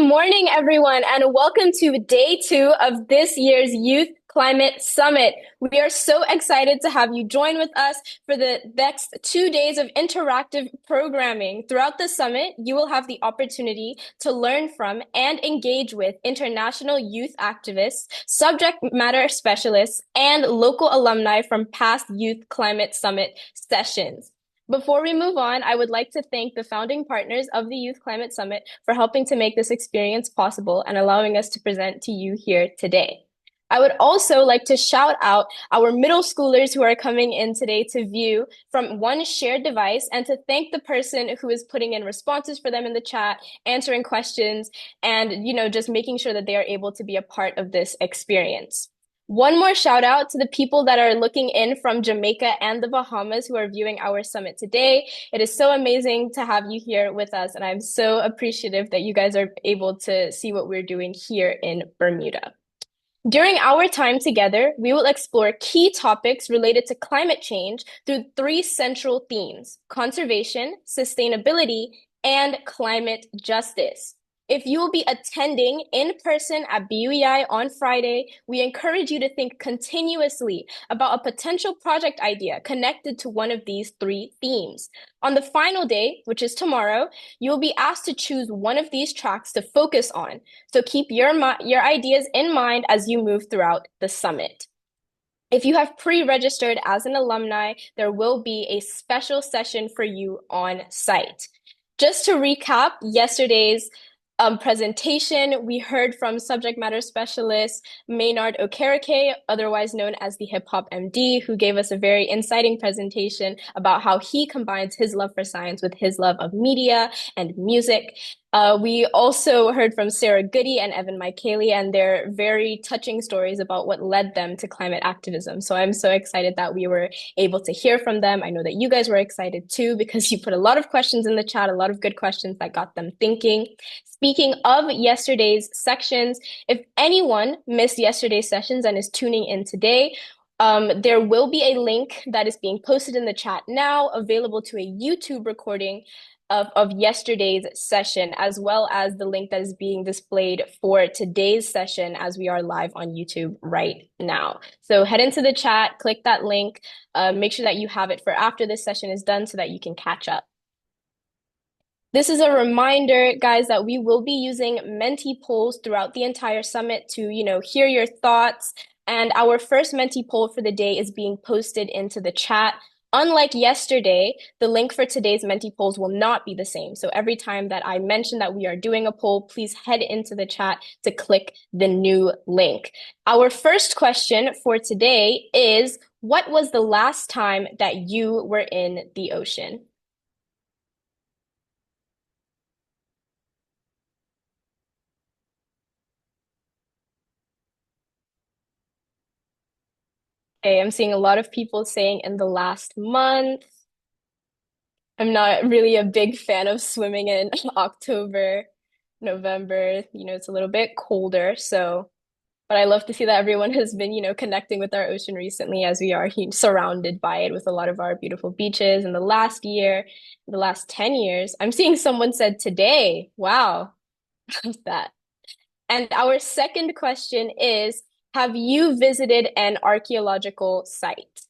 morning, everyone, and welcome to day two of this year's Youth Climate Summit. We are so excited to have you join with us for the next 2 days of interactive programming. Throughout the summit, you will have the opportunity to learn from and engage with international youth activists, subject matter specialists, and local alumni from past Youth Climate Summit sessions. Before we move on, I would like to thank the founding partners of the Youth Climate Summit for helping to make this experience possible and allowing us to present to you here today. I would also like to shout out our middle schoolers who are coming in today to view from one shared device and to thank the person who is putting in responses for them in the chat, answering questions, and just making sure that they are able to be a part of this experience. One more shout out to the people that are looking in from Jamaica and the Bahamas who are viewing our summit today. It is so amazing to have you here with us, and I'm so appreciative that you guys are able to see what we're doing here in Bermuda. During our time together, we will explore key topics related to climate change through three central themes: conservation, sustainability, and climate justice. If you will be attending in person at BUEI on Friday, we encourage you to think continuously about a potential project idea connected to one of these three themes. On the final day, which is tomorrow, you will be asked to choose one of these tracks to focus on. So keep your ideas in mind as you move throughout the summit. If you have pre-registered as an alumni, there will be a special session for you on site. Just to recap yesterday's presentation, we heard from subject matter specialist Maynard Okereke, otherwise known as the Hip Hop MD, who gave us a very inciting presentation about how he combines his love for science with his love of media and music. We also heard from Sarah Goody and Evan Michaeli and their very touching stories about what led them to climate activism. So I'm so excited that we were able to hear from them. I know that you guys were excited too, because you put a lot of questions in the chat, a lot of good questions that got them thinking. Speaking of yesterday's sections, if anyone missed yesterday's sessions and is tuning in today, there will be a link that is being posted in the chat now, available to a YouTube recording of yesterday's session, as well as the link that is being displayed for today's session as we are live on YouTube right now. So head into the chat, click that link, make sure that you have it for after this session is done so that you can catch up. This is a reminder, guys, that we will be using Menti polls throughout the entire summit to, hear your thoughts. And our first Menti poll for the day is being posted into the chat. Unlike yesterday, the link for today's Menti polls will not be the same. So every time that I mention that we are doing a poll, please head into the chat to click the new link. Our first question for today is, what was the last time that you were in the ocean? Okay, I'm seeing a lot of people saying in the last month. I'm not really a big fan of swimming in October, November. It's a little bit colder, but I love to see that everyone has been, connecting with our ocean recently as we are surrounded by it with a lot of our beautiful beaches in the last year, the last 10 years. I'm seeing someone said today. Wow, that. And our second question is, have you visited an archaeological site?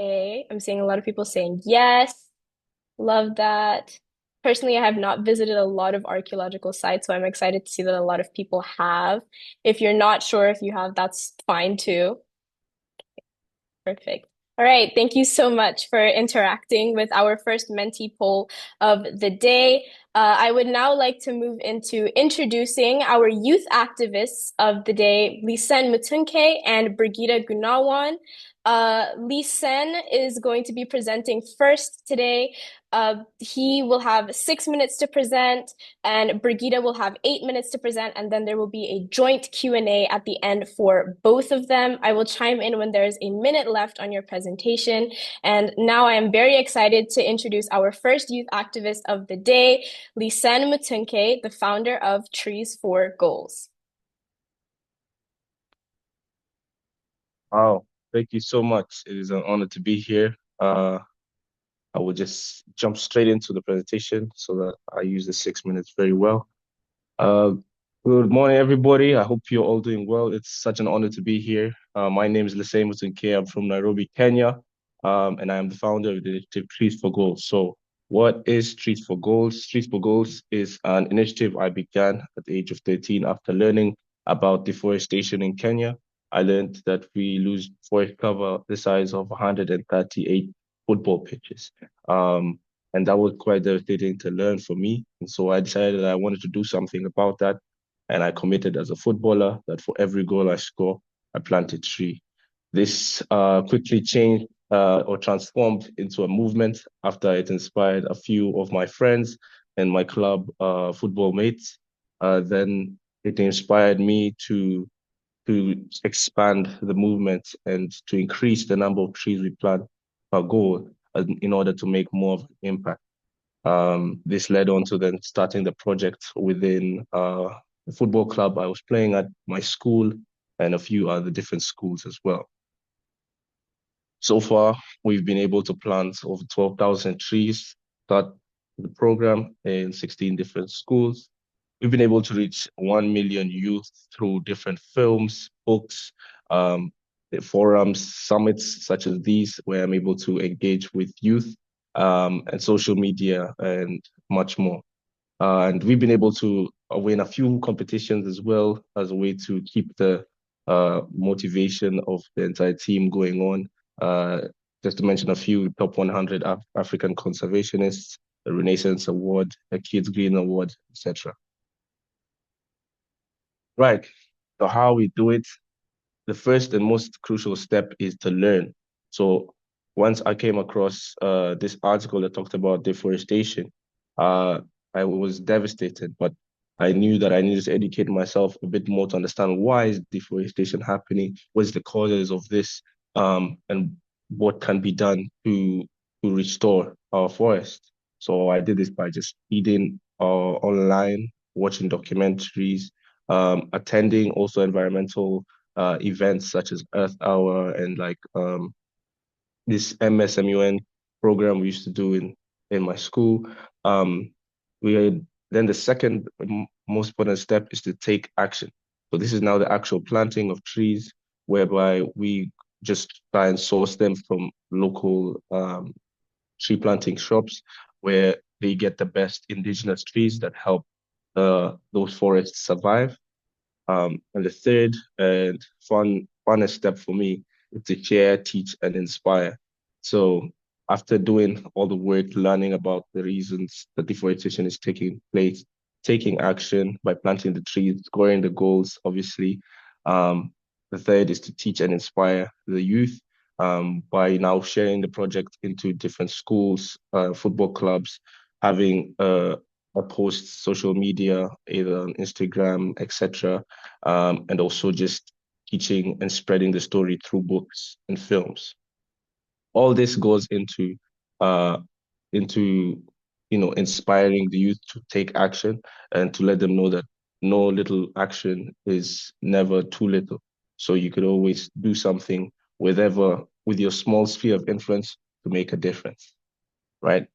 Okay, I'm seeing a lot of people saying yes. Love that. Personally, I have not visited a lot of archaeological sites, so I'm excited to see that a lot of people have. If you're not sure if you have, that's fine too. Perfect. All right, thank you so much for interacting with our first Menti poll of the day. I would now like to move into introducing our youth activists of the day, Lisen Mutunke and Brigida Gunawan. Lisen is going to be presenting first today. He will have 6 minutes to present, and Brigida will have 8 minutes to present, and then there will be a joint Q&A at the end for both of them. I will chime in when there is a minute left on your presentation. And now I am very excited to introduce our first youth activist of the day, Lisen Mutunke, the founder of Trees for Goals. Wow, thank you so much. It is an honor to be here. I will just jump straight into the presentation so that I use the 6 minutes very well. Uh, Good morning, everybody. I hope you're all doing well. It's such an honor to be here. My name is Lesey Mutunke. I'm from Nairobi, Kenya, and I am the founder of the initiative Trees for Goals. So, what is Trees for Goals? Trees for Goals is an initiative I began at the age of 13 after learning about deforestation in Kenya. I learned that we lose forest cover the size of 138 football pitches. Um, and that was quite devastating to learn for me. And so I decided that I wanted to do something about that. And I committed as a footballer that for every goal I score, I plant a tree. This quickly changed or transformed into a movement after it inspired a few of my friends and my club football mates. Then it inspired me to expand the movement and to increase the number of trees we plant per goal in order to make more of an impact. This led on to then starting the project within the football club I was playing at my school and a few other different schools as well. So far, we've been able to plant over 12,000 trees, start the program in 16 different schools. We've been able to reach 1 million youth through different films, books, um, the forums, summits such as these, where I'm able to engage with youth, and social media and much more. And we've been able to win a few competitions as well as a way to keep the motivation of the entire team going on. Just to mention a few, top 100 African conservationists, the Renaissance Award, the Kids Green Award, etc. Right. So how we do it, the first and most crucial step is to learn. So once I came across this article that talked about deforestation, uh, I was devastated, but I knew that I needed to educate myself a bit more to understand why is deforestation happening, what's the causes of this, and what can be done to restore our forest. So I did this by just reading online, watching documentaries, attending also environmental events such as Earth Hour and like this MSMUN program we used to do in my school. Um, we had, then the second most important step is to take action. So this is now the actual planting of trees, whereby we just try and source them from local tree planting shops, where they get the best indigenous trees that help those forests survive. And the third and funnest step for me is to share, teach, and inspire. So after doing all the work, learning about the reasons that deforestation is taking place, taking action by planting the trees, scoring the goals, obviously. The third is to teach and inspire the youth by now sharing the project into different schools, football clubs, having I post social media, either on Instagram, etc., and also just teaching and spreading the story through books and films. All this goes uh, into inspiring the youth to take action and to let them know that no little action is never too little. So you could always do something with your small sphere of influence to make a difference, right?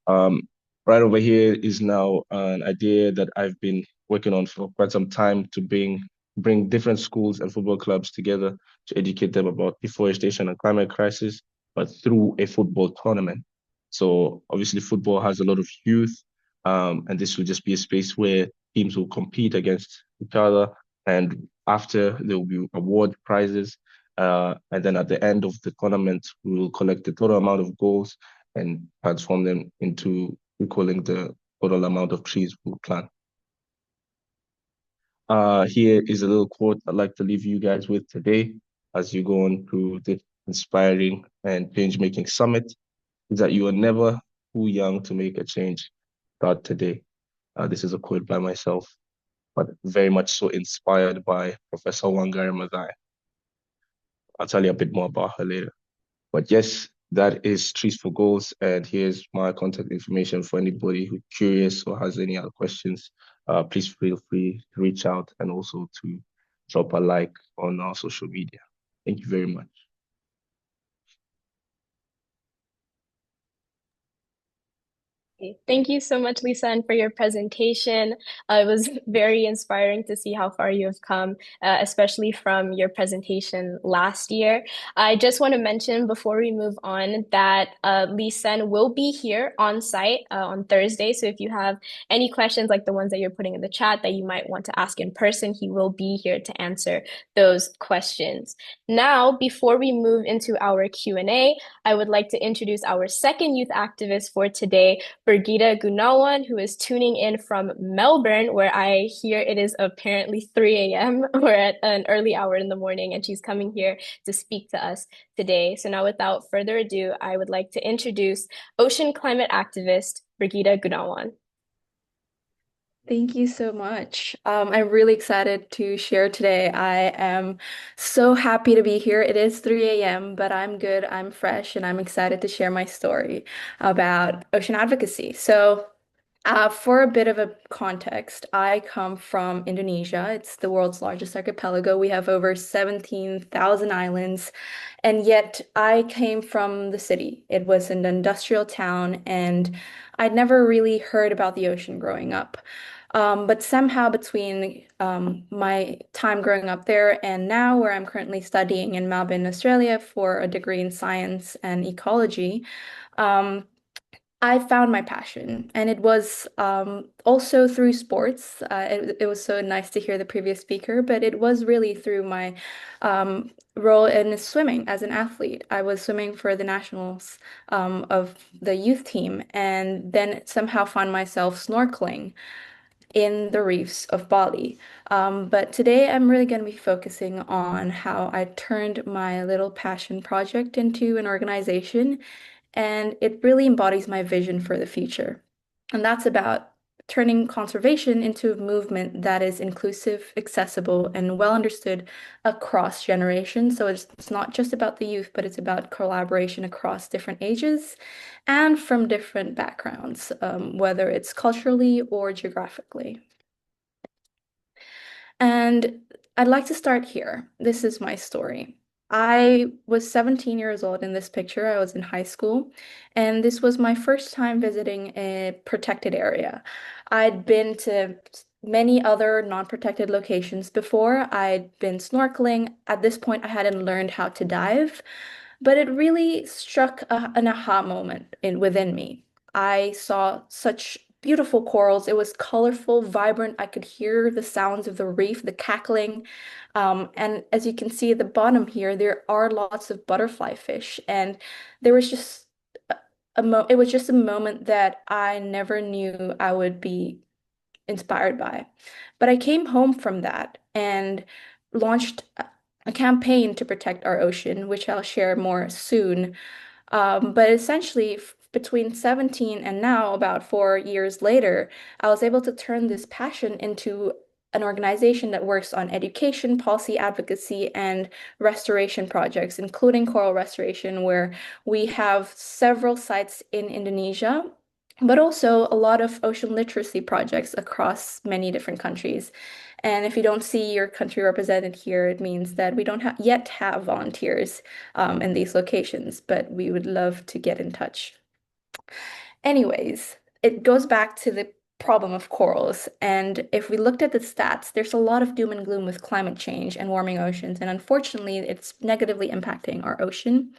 Um, right over here is now an idea that I've been working on for quite some time to bring different schools and football clubs together to educate them about deforestation and climate crisis, but through a football tournament. So obviously football has a lot of youth, and this will just be a space where teams will compete against each other, and after there will be award prizes. And then at the end of the tournament, we will collect the total amount of goals and transform them into equaling the total amount of trees we plant. Here is a little quote I'd like to leave you guys with today as you go on through this inspiring and change-making summit, is that you are never too young to make a change. Start today. This is a quote by myself, but very much so inspired by Professor Wangari Maathai. I'll tell you a bit more about her later. But yes, that is Trees for Goals. And here's my contact information for anybody who's curious or has any other questions. Please feel free to reach out and also to drop a like on our social media. Thank you very much. Thank you so much, Lisa, and for your presentation. It was very inspiring to see how far you have come, especially from your presentation last year. I just want to mention before we move on that Lisa will be here on site on Thursday. So if you have any questions like the ones that you're putting in the chat that you might want to ask in person, he will be here to answer those questions. Now, before we move into our Q&A, I would like to introduce our second youth activist for today, Birgitta Gunawan, who is tuning in from Melbourne, where I hear it is apparently 3 a.m. or at an early hour in the morning, and she's coming here to speak to us today. So now, without further ado, I would like to introduce ocean climate activist Birgitta Gunawan. Thank you so much. I'm really excited to share today. I am so happy to be here. It is 3 a.m., but I'm good, I'm fresh, and I'm excited to share my story about ocean advocacy. For a bit of a context, I come from Indonesia. It's the world's largest archipelago. We have over 17,000 islands, and yet I came from the city. It was an industrial town, and I'd never really heard about the ocean growing up. But somehow between my time growing up there and now, where I'm currently studying in Melbourne, Australia, for a degree in science and ecology, um, I found my passion, and it was also through sports. It was so nice to hear the previous speaker, but it was really through my role in swimming as an athlete. I was swimming for the nationals of the youth team, and then somehow found myself snorkeling in the reefs of Bali. But today I'm really going to be focusing on how I turned my little passion project into an organization, and it really embodies my vision for the future. And that's about turning conservation into a movement that is inclusive, accessible, and well understood across generations. So it's not just about the youth, but it's about collaboration across different ages and from different backgrounds, whether it's culturally or geographically. And I'd like to start here. This is my story. I was 17 years old in this picture. I was in high school, and this was my first time visiting a protected area. I'd been to many other non-protected locations before. I'd been snorkeling. At this point, I hadn't learned how to dive, but it really struck an aha moment within me. I saw such beautiful corals. It was colorful, vibrant. I could hear the sounds of the reef, the cackling. And as you can see at the bottom here, there are lots of butterfly fish. And there was just it was just a moment that I never knew I would be inspired by. But I came home from that and launched a campaign to protect our ocean, which I'll share more soon. But essentially, between 17 and now, about 4 years later, I was able to turn this passion into an organization that works on education, policy advocacy, and restoration projects, including coral restoration, where we have several sites in Indonesia, but also a lot of ocean literacy projects across many different countries. And if you don't see your country represented here, it means that we don't yet have volunteers in these locations, but we would love to get in touch. Anyways, it goes back to the problem of corals. And if we looked at the stats, there's a lot of doom and gloom with climate change and warming oceans. And unfortunately, it's negatively impacting our ocean.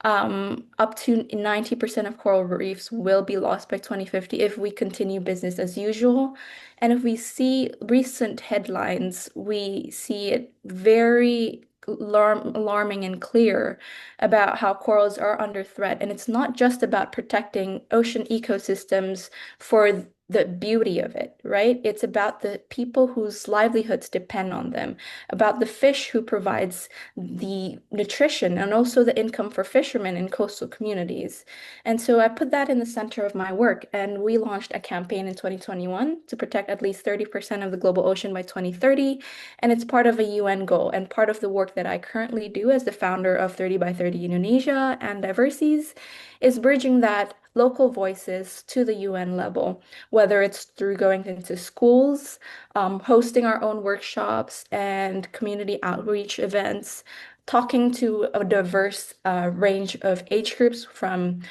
Up to 90% of coral reefs will be lost by 2050 if we continue business as usual. And if we see recent headlines, we see it very alarming and clear about how corals are under threat. And it's not just about protecting ocean ecosystems for the beauty of it, right? It's about the people whose livelihoods depend on them, about the fish who provides the nutrition and also the income for fishermen in coastal communities. And so I put that in the center of my work, and we launched a campaign in 2021 to protect at least 30% of the global ocean by 2030. And it's part of a UN goal and part of the work that I currently do as the founder of 30 by 30 Indonesia and Diversities is bridging that local voices to the UN level, whether it's through going into schools, hosting our own workshops and community outreach events, talking to a diverse range of age groups from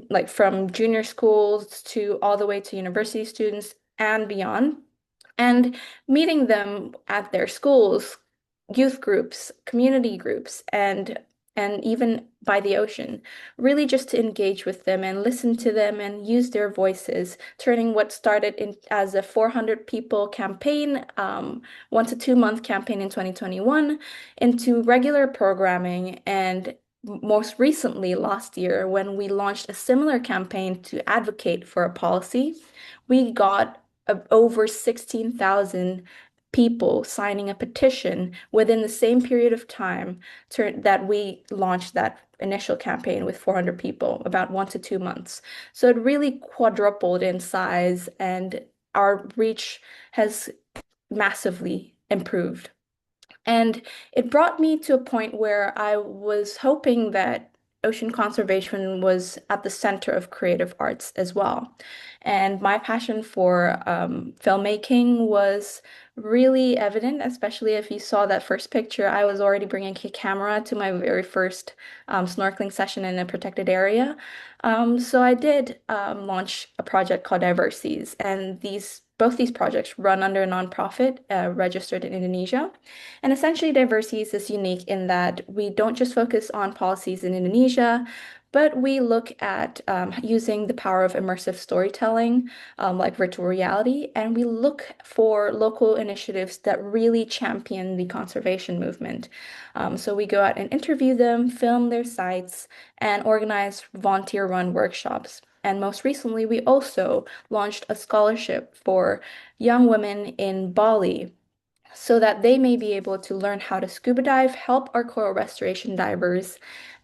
like from junior schools to all the way to university students and beyond, and meeting them at their schools, youth groups, community groups, and even by the ocean, really just to engage with them and listen to them and use their voices, turning what started as a 400 people campaign, 1 to 2 month campaign in 2021, into regular programming. And most recently, last year, when we launched a similar campaign to advocate for a policy, we got over 16,000 people signing a petition within the same period of time that we launched that initial campaign with 400 people, about 1 to 2 months. So it really quadrupled in size, and our reach has massively improved. And it brought me to a point where I was hoping that ocean conservation was at the center of creative arts as well. And my passion for filmmaking was really evident, especially if you saw that first picture. I was already bringing a camera to my very first snorkeling session in a protected area. So I did launch a project called YCS, and both these projects run under a nonprofit registered in Indonesia. And essentially, diversities is unique in that we don't just focus on policies in Indonesia, but we look at using the power of immersive storytelling, like virtual reality, and we look for local initiatives that really champion the conservation movement. So we go out and interview them, film their sites, and organize volunteer-run workshops. And most recently, we also launched a scholarship for young women in Bali so that they may be able to learn how to scuba dive, help our coral restoration divers,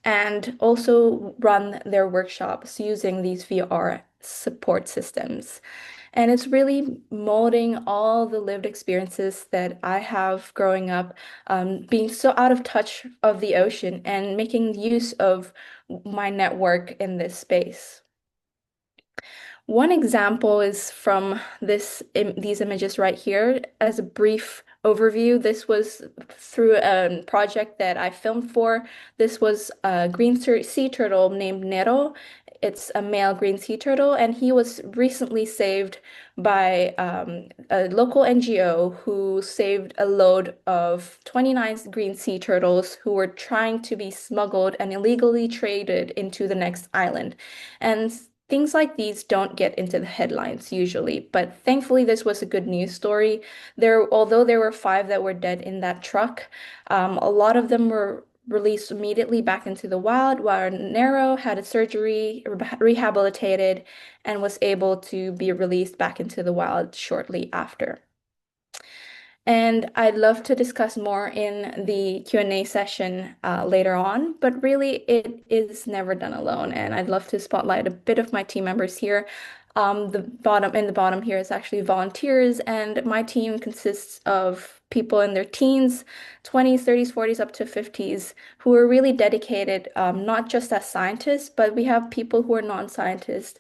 and also run their workshops using these VR support systems. And it's really molding all the lived experiences that I have growing up, being so out of touch of the ocean and making use of my network in this space. One example is from these images right here. As a brief overview, this was through a project that I filmed for. This was a green sea turtle named Nero. It's a male green sea turtle, and he was recently saved by a local NGO who saved a load of 29 green sea turtles who were trying to be smuggled and illegally traded into the next island. And things like these don't get into the headlines usually, but thankfully this was a good news story. Although there were five that were dead in that truck, a lot of them were released immediately back into the wild, while Nero had a surgery, rehabilitated, and was able to be released back into the wild shortly after. And I'd love to discuss more in the Q&A session later on, but really it is never done alone. And I'd love to spotlight a bit of my team members here. In the bottom here is actually volunteers, and my team consists of people in their teens, 20s, 30s, 40s, up to 50s, who are really dedicated, not just as scientists, but we have people who are non-scientists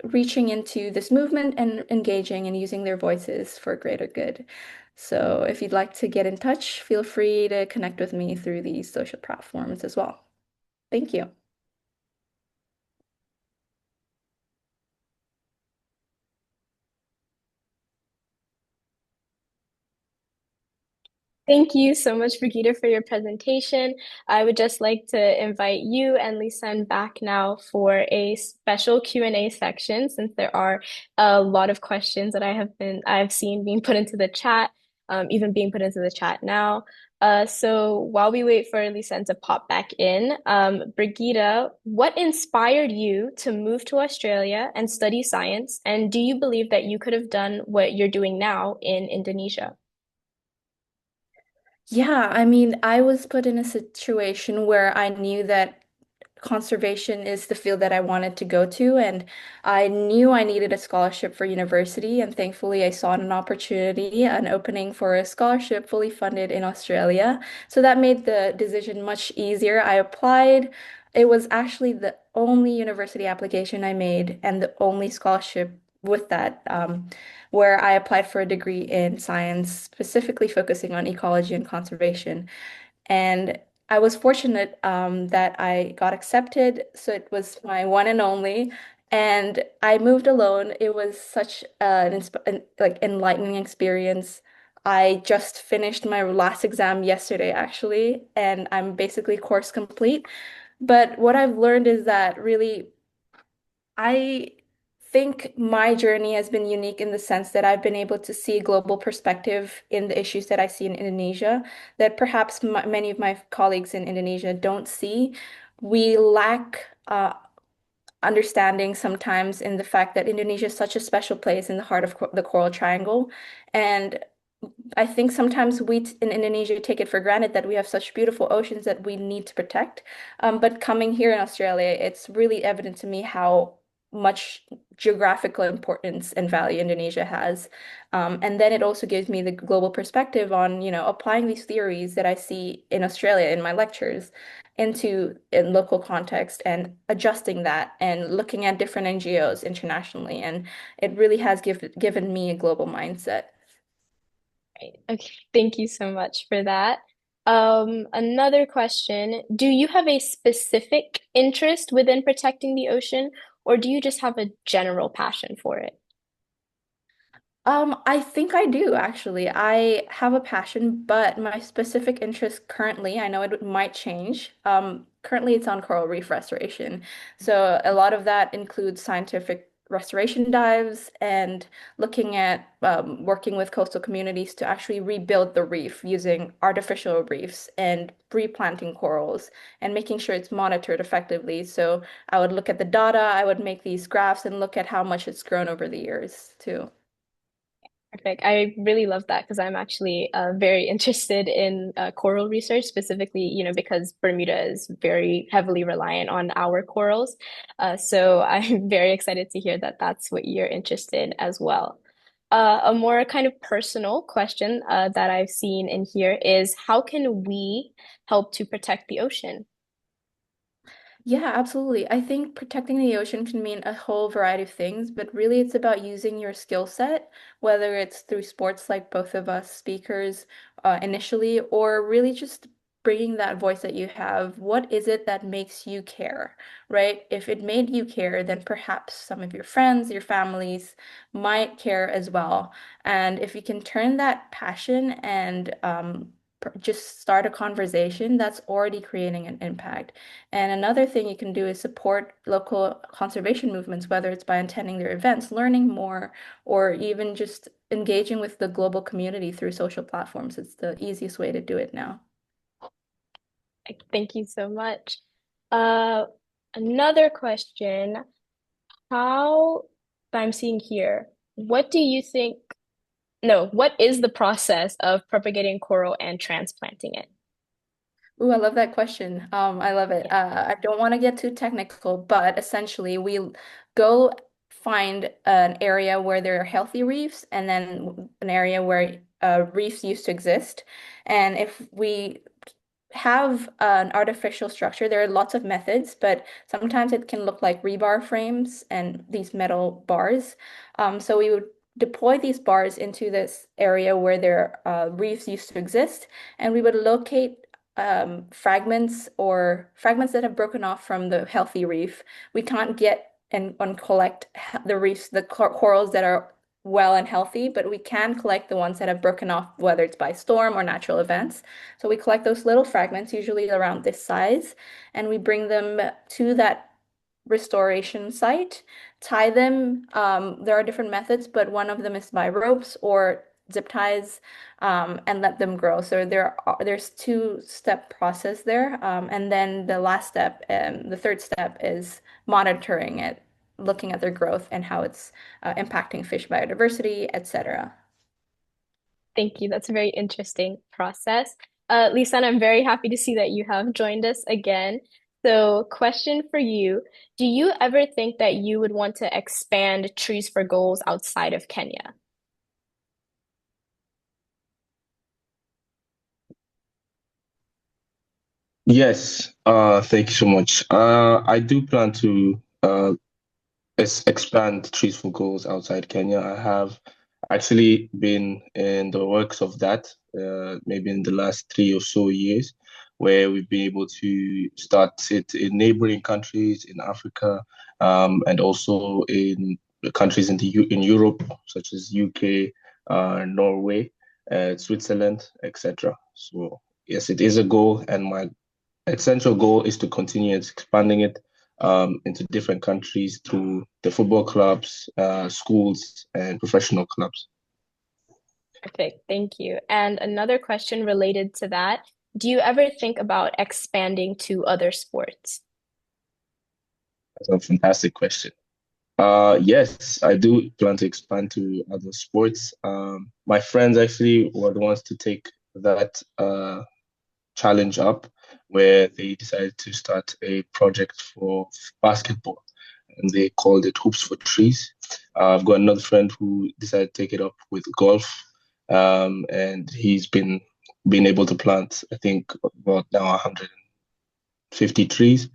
reaching into this movement and engaging and using their voices for greater good. So if you'd like to get in touch, feel free to connect with me through these social platforms as well. Thank you. Thank you so much, Brigitte, for your presentation. I would just like to invite you and Lisan back now for a special Q&A section, since there are a lot of questions that I've seen being put into the chat, even being put into the chat now. So while we wait for Lisan to pop back in, Brigitte, what inspired you to move to Australia and study science? And do you believe that you could have done what you're doing now in Indonesia? Yeah, I mean, I was put in a situation where I knew that conservation is the field that I wanted to go to, and I knew I needed a scholarship for university, and thankfully I saw an opportunity, an opening for a scholarship fully funded in Australia. So that made the decision much easier. I applied. It was actually the only university application I made and the only scholarship with that, where I applied for a degree in science, specifically focusing on ecology and conservation. And I was fortunate that I got accepted, so it was my one and only. And I moved alone. It was such like enlightening experience. I just finished my last exam yesterday, actually, and I'm basically course complete. But what I've learned is that really I think my journey has been unique in the sense that I've been able to see a global perspective in the issues that I see in Indonesia that perhaps many of my colleagues in Indonesia don't see. We lack understanding sometimes in the fact that Indonesia is such a special place in the heart of the Coral Triangle. And I think sometimes in Indonesia take it for granted that we have such beautiful oceans that we need to protect. But coming here in Australia, it's really evident to me how much geographical importance and value Indonesia has. And then it also gives me the global perspective on, applying these theories that I see in Australia in my lectures into in local context and adjusting that and looking at different NGOs internationally. And it really has given me a global mindset. Right. Okay, thank you so much for that. Another question, do you have a specific interest within protecting the ocean, or do you just have a general passion for it? I think I do actually. I have a passion, but my specific interest currently, I know it might change. Currently it's on coral reef restoration. So a lot of that includes scientific restoration dives and looking at working with coastal communities to actually rebuild the reef using artificial reefs and replanting corals and making sure it's monitored effectively. So I would look at the data, I would make these graphs and look at how much it's grown over the years too. Perfect. I really love that because I'm actually very interested in coral research, specifically, because Bermuda is very heavily reliant on our corals. So I'm very excited to hear that that's what you're interested in as well. A more kind of personal question that I've seen in here is how can we help to protect the ocean? Yeah, absolutely. I think protecting the ocean can mean a whole variety of things, but really it's about using your skill set, whether it's through sports like both of us speakers initially, or really just bringing that voice that you have. What is it that makes you care, right? If it made you care, then perhaps some of your friends, your families might care as well. And if you can turn that passion and just start a conversation, that's already creating an impact. And another thing you can do is support local conservation movements, whether it's by attending their events, learning more, or even just engaging with the global community through social platforms. It's the easiest way to do it now. Thank you so much. Uh, Another question, how I'm seeing here, what do you think? No, what is the process of propagating coral and transplanting it? Ooh, I love that question. I love it. Yeah. I don't want to get too technical, but essentially we go find an area where there are healthy reefs and then an area where reefs used to exist. And if we have an artificial structure. There are lots of methods, but sometimes it can look like rebar frames and these metal bars. So we would deploy these bars into this area where their reefs used to exist, and we would locate fragments or fragments that have broken off from the healthy reef. We can't get and collect the reefs, the corals that are well and healthy, but we can collect the ones that have broken off, whether it's by storm or natural events. So we collect those little fragments, usually around this size, and we bring them to that restoration site, tie them. There are different methods, but one of them is by ropes or zip ties, and let them grow. So there's two-step process there, and then the last step and the third step is monitoring it, looking at their growth and how it's impacting fish biodiversity, etc. Thank you. That's a very interesting process. Lisa, I'm very happy to see that you have joined us again. So, question for you. Do you ever think that you would want to expand Trees for Goals outside of Kenya? Yes, thank you so much. I do plan to expand Trees for Goals outside Kenya. I have actually been in the works of that, maybe in the last 3 or so years, where we've been able to start it in neighboring countries in Africa, and also in the countries in Europe, such as UK, Norway, Switzerland, etc. So yes, it is a goal, and my essential goal is to continue expanding it into different countries through the football clubs, schools, and professional clubs. Perfect. Thank you. And another question related to that, do you ever think about expanding to other sports? That's a fantastic question. Yes, I do plan to expand to other sports. My friends actually were the ones to take that challenge up, where they decided to start a project for basketball, and they called it Hoops for Trees. I've got another friend who decided to take it up with golf, and he's been able to plant, I think, about now 150 trees.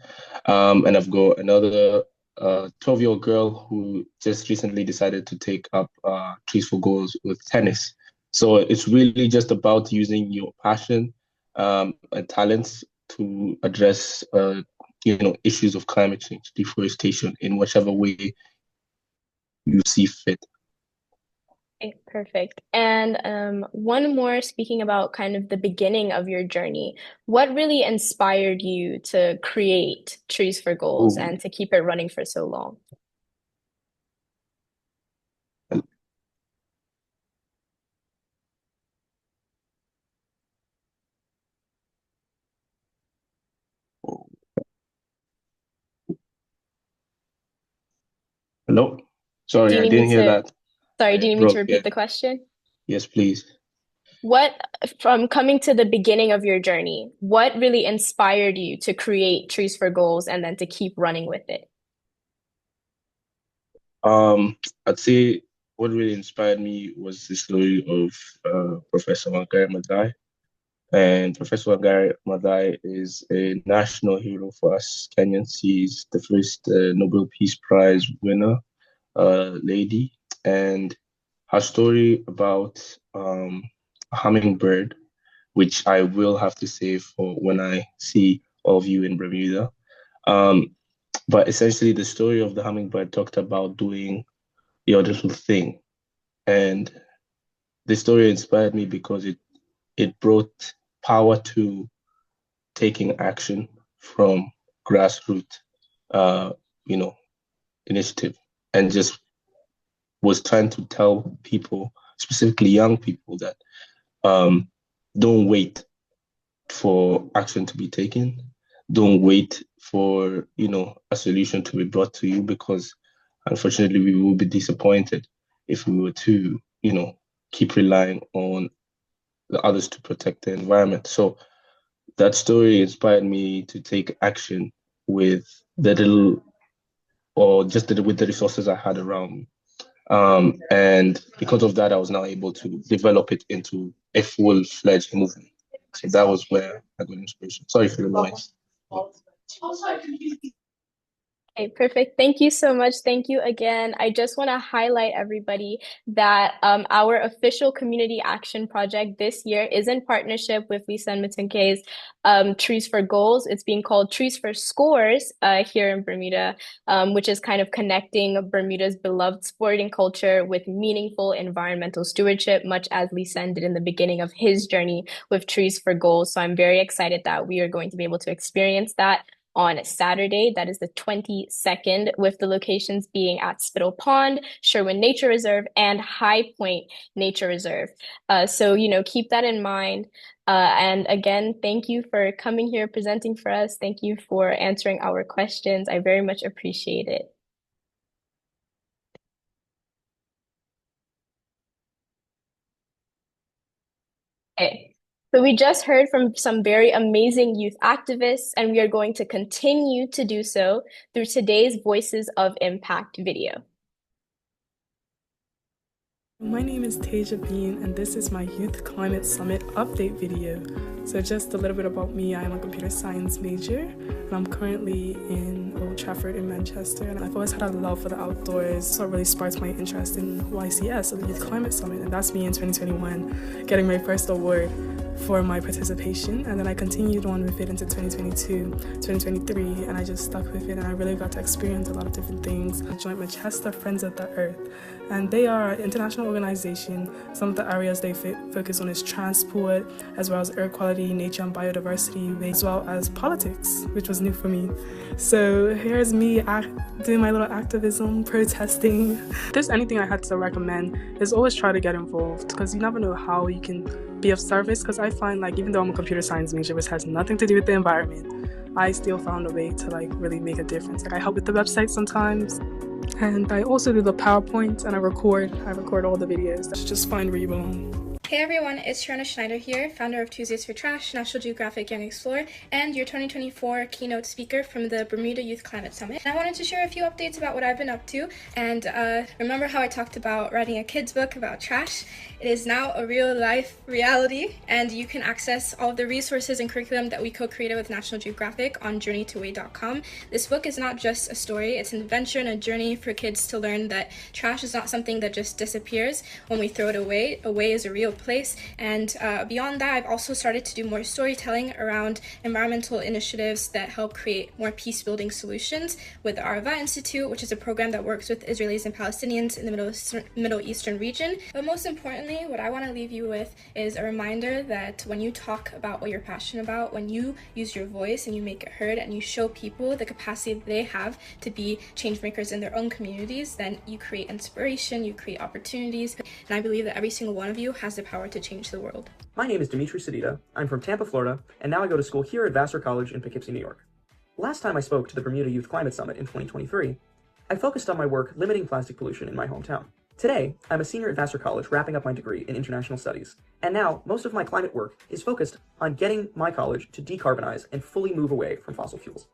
And I've got another 12-year-old girl who just recently decided to take up Trees for Goals with tennis. So it's really just about using your passion and talents to address issues of climate change, deforestation in whichever way you see fit. Okay, perfect. And one more, speaking about kind of the beginning of your journey, what really inspired you to create Trees for Goals Oh, and to keep it running for so long? hello? Do Sorry, you I need me didn't hear to, that. sorry, do you It need me to broke. Yeah. repeat the question? Yes, please. What, from coming to the beginning of your journey, what really inspired you to create Trees for Goals and then to keep running with it? Um, I'd say what really inspired me was the story of Professor Wangari Maathai. And Professor Wangari Maathai is a national hero for us Kenyans. He's the first Nobel Peace Prize winner, lady. And her story about a hummingbird, which I will have to save for when I see all of you in Bermuda. Um, but essentially, the story of the hummingbird talked about doing your little thing. And the story inspired me because it brought power to taking action from grassroots, uh, you know, initiative, and just was trying to tell people, specifically young people, that um, don't wait for action to be taken. Don't wait for a solution to be brought to you, because unfortunately we will be disappointed if we were to keep relying on the others to protect the environment. So that story inspired me to take action with the little or just with the resources I had around me. And because of that, I was now able to develop it into a full-fledged movement. So that was where I got inspiration. Sorry for the noise. Okay, perfect. Thank you so much. Thank you again. I just want to highlight everybody that our official community action project this year is in partnership with Lisa and Matunke's Trees for Goals. It's being called Trees for Scores here in Bermuda, which is kind of connecting Bermuda's beloved sporting culture with meaningful environmental stewardship, much as Lisa did in the beginning of his journey with Trees for Goals. So I'm very excited that we are going to be able to experience that on Saturday, that is the 22nd, with the locations being at Spittle Pond, Sherwin Nature Reserve, and High Point Nature Reserve. So, keep that in mind. And again, thank you for coming here, presenting for us. Thank you for answering our questions. I very much appreciate it. Okay. So we just heard from some very amazing youth activists, and we are going to continue to do so through today's Voices of Impact video. My name is Tasia Bean, and this is my Youth Climate Summit update video. So just a little bit about me. I am a computer science major, and I'm currently in Old Trafford in Manchester. And I've always had a love for the outdoors, so it really sparked my interest in YCS, or the Youth Climate Summit. And that's me in 2021, getting my first award for my participation, and then I continued on with it into 2022, 2023, and I just stuck with it, and I really got to experience a lot of different things. I joined Manchester Friends of the Earth, and they are an international organization. Some of the areas they focus on is transport, as well as air quality, nature and biodiversity, as well as politics, which was new for me. So here's me doing my little activism, protesting. If there's anything I had to recommend, is always try to get involved, because you never know how you can be of service. Because I find, like, even though I'm a computer science major, which has nothing to do with the environment, I still found a way to, like, really make a difference. Like, I help with the website sometimes, and I also do the PowerPoint, and I record all the videos. Just find where you belong. Hey everyone, it's Sharona Schneider here, founder of Tuesdays for Trash, National Geographic Young Explorer, and your 2024 keynote speaker from the Bermuda Youth Climate Summit. And I wanted to share a few updates about what I've been up to, and remember how I talked about writing a kid's book about trash? It is now a real-life reality, and you can access all of the resources and curriculum that we co-created with National Geographic on journeytoway.com. This book is not just a story, it's an adventure and a journey for kids to learn that trash is not something that just disappears when we throw it away. Away is a real place, and beyond that, I've also started to do more storytelling around environmental initiatives that help create more peace-building solutions with the Arava Institute, which is a program that works with Israelis and Palestinians in the Middle Eastern region. But most importantly, what I want to leave you with is a reminder that when you talk about what you're passionate about, when you use your voice and you make it heard and you show people the capacity that they have to be change makers in their own communities, then you create inspiration, you create opportunities, and I believe that every single one of you has the power to change the world. My name is Dimitri Sedita. I'm from Tampa, Florida, and now I go to school here at Vassar College in Poughkeepsie, New York. Last time I spoke to the Bermuda Youth Climate Summit in 2023, I focused on my work limiting plastic pollution in my hometown. Today, I'm a senior at Vassar College wrapping up my degree in international studies, and now most of my climate work is focused on getting my college to decarbonize and fully move away from fossil fuels.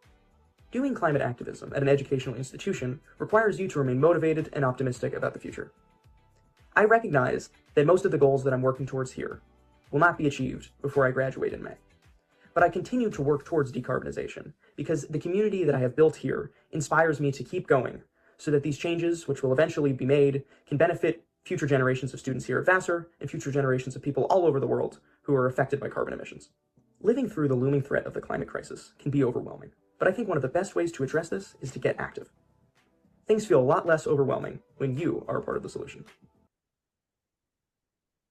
Doing climate activism at an educational institution requires you to remain motivated and optimistic about the future. I recognize that most of the goals that I'm working towards here will not be achieved before I graduate in May. But I continue to work towards decarbonization because the community that I have built here inspires me to keep going so that these changes, which will eventually be made, can benefit future generations of students here at Vassar and future generations of people all over the world who are affected by carbon emissions. Living through the looming threat of the climate crisis can be overwhelming, but I think one of the best ways to address this is to get active. Things feel a lot less overwhelming when you are a part of the solution.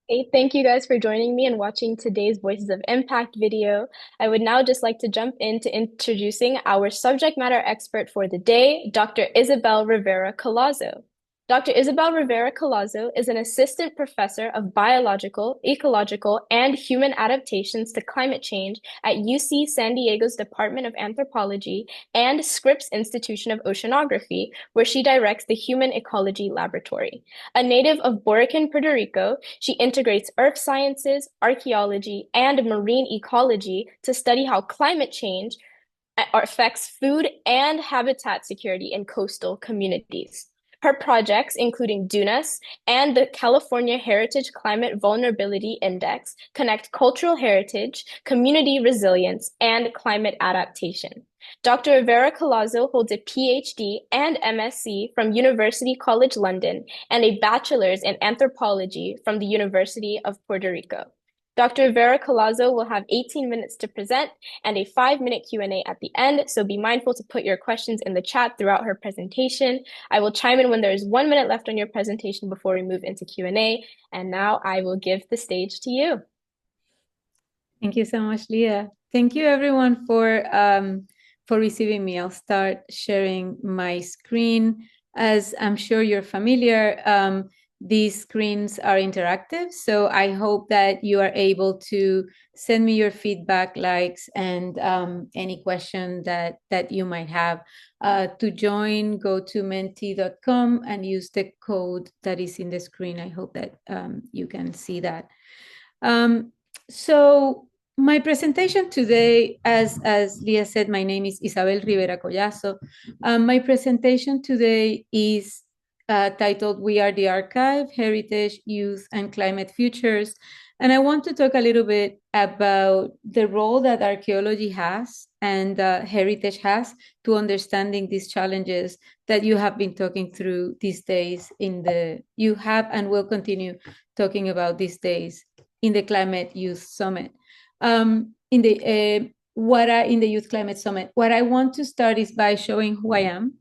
Hey, thank you guys for joining me and watching today's Voices of Impact video. I would now just like to jump into introducing our subject matter expert for the day, Dr. Isabel Rivera Collazo. Dr. Isabel Rivera Collazo is an assistant professor of biological, ecological, and human adaptations to climate change at UC San Diego's Department of Anthropology and Scripps Institution of Oceanography, where she directs the Human Ecology Laboratory. A native of Borican, Puerto Rico, she integrates earth sciences, archaeology, and marine ecology to study how climate change affects food and habitat security in coastal communities. Her projects, including DUNAS and the California Heritage Climate Vulnerability Index, connect cultural heritage, community resilience, and climate adaptation. Dr. Rivera Collazo holds a PhD and MSc from University College London and a bachelor's in anthropology from the University of Puerto Rico. Dr. Rivera Collazo will have 18 minutes to present and a 5-minute Q&A at the end, so be mindful to put your questions in the chat throughout her presentation. I will chime in when there is 1 minute left on your presentation before we move into Q&A, and now I will give the stage to you. Thank you so much, Leah. Thank you everyone for receiving me. I'll start sharing my screen. As I'm sure you're familiar, these screens are interactive, so I hope that you are able to send me your feedback, likes, and any question that you might have. To join, go to menti.com and use the code that is in the screen. I hope that you can see that. So my presentation today, as Leah said, my name is Isabel Rivera Collazo. My presentation today is titled We Are the Archive, Heritage, Youth, and Climate Futures. And I want to talk a little bit about the role that archaeology has and heritage has to understanding these challenges that you have been talking through these days you have and will continue talking about these days in the Climate Youth Summit. In the Youth Climate Summit, what I want to start is by showing who I am.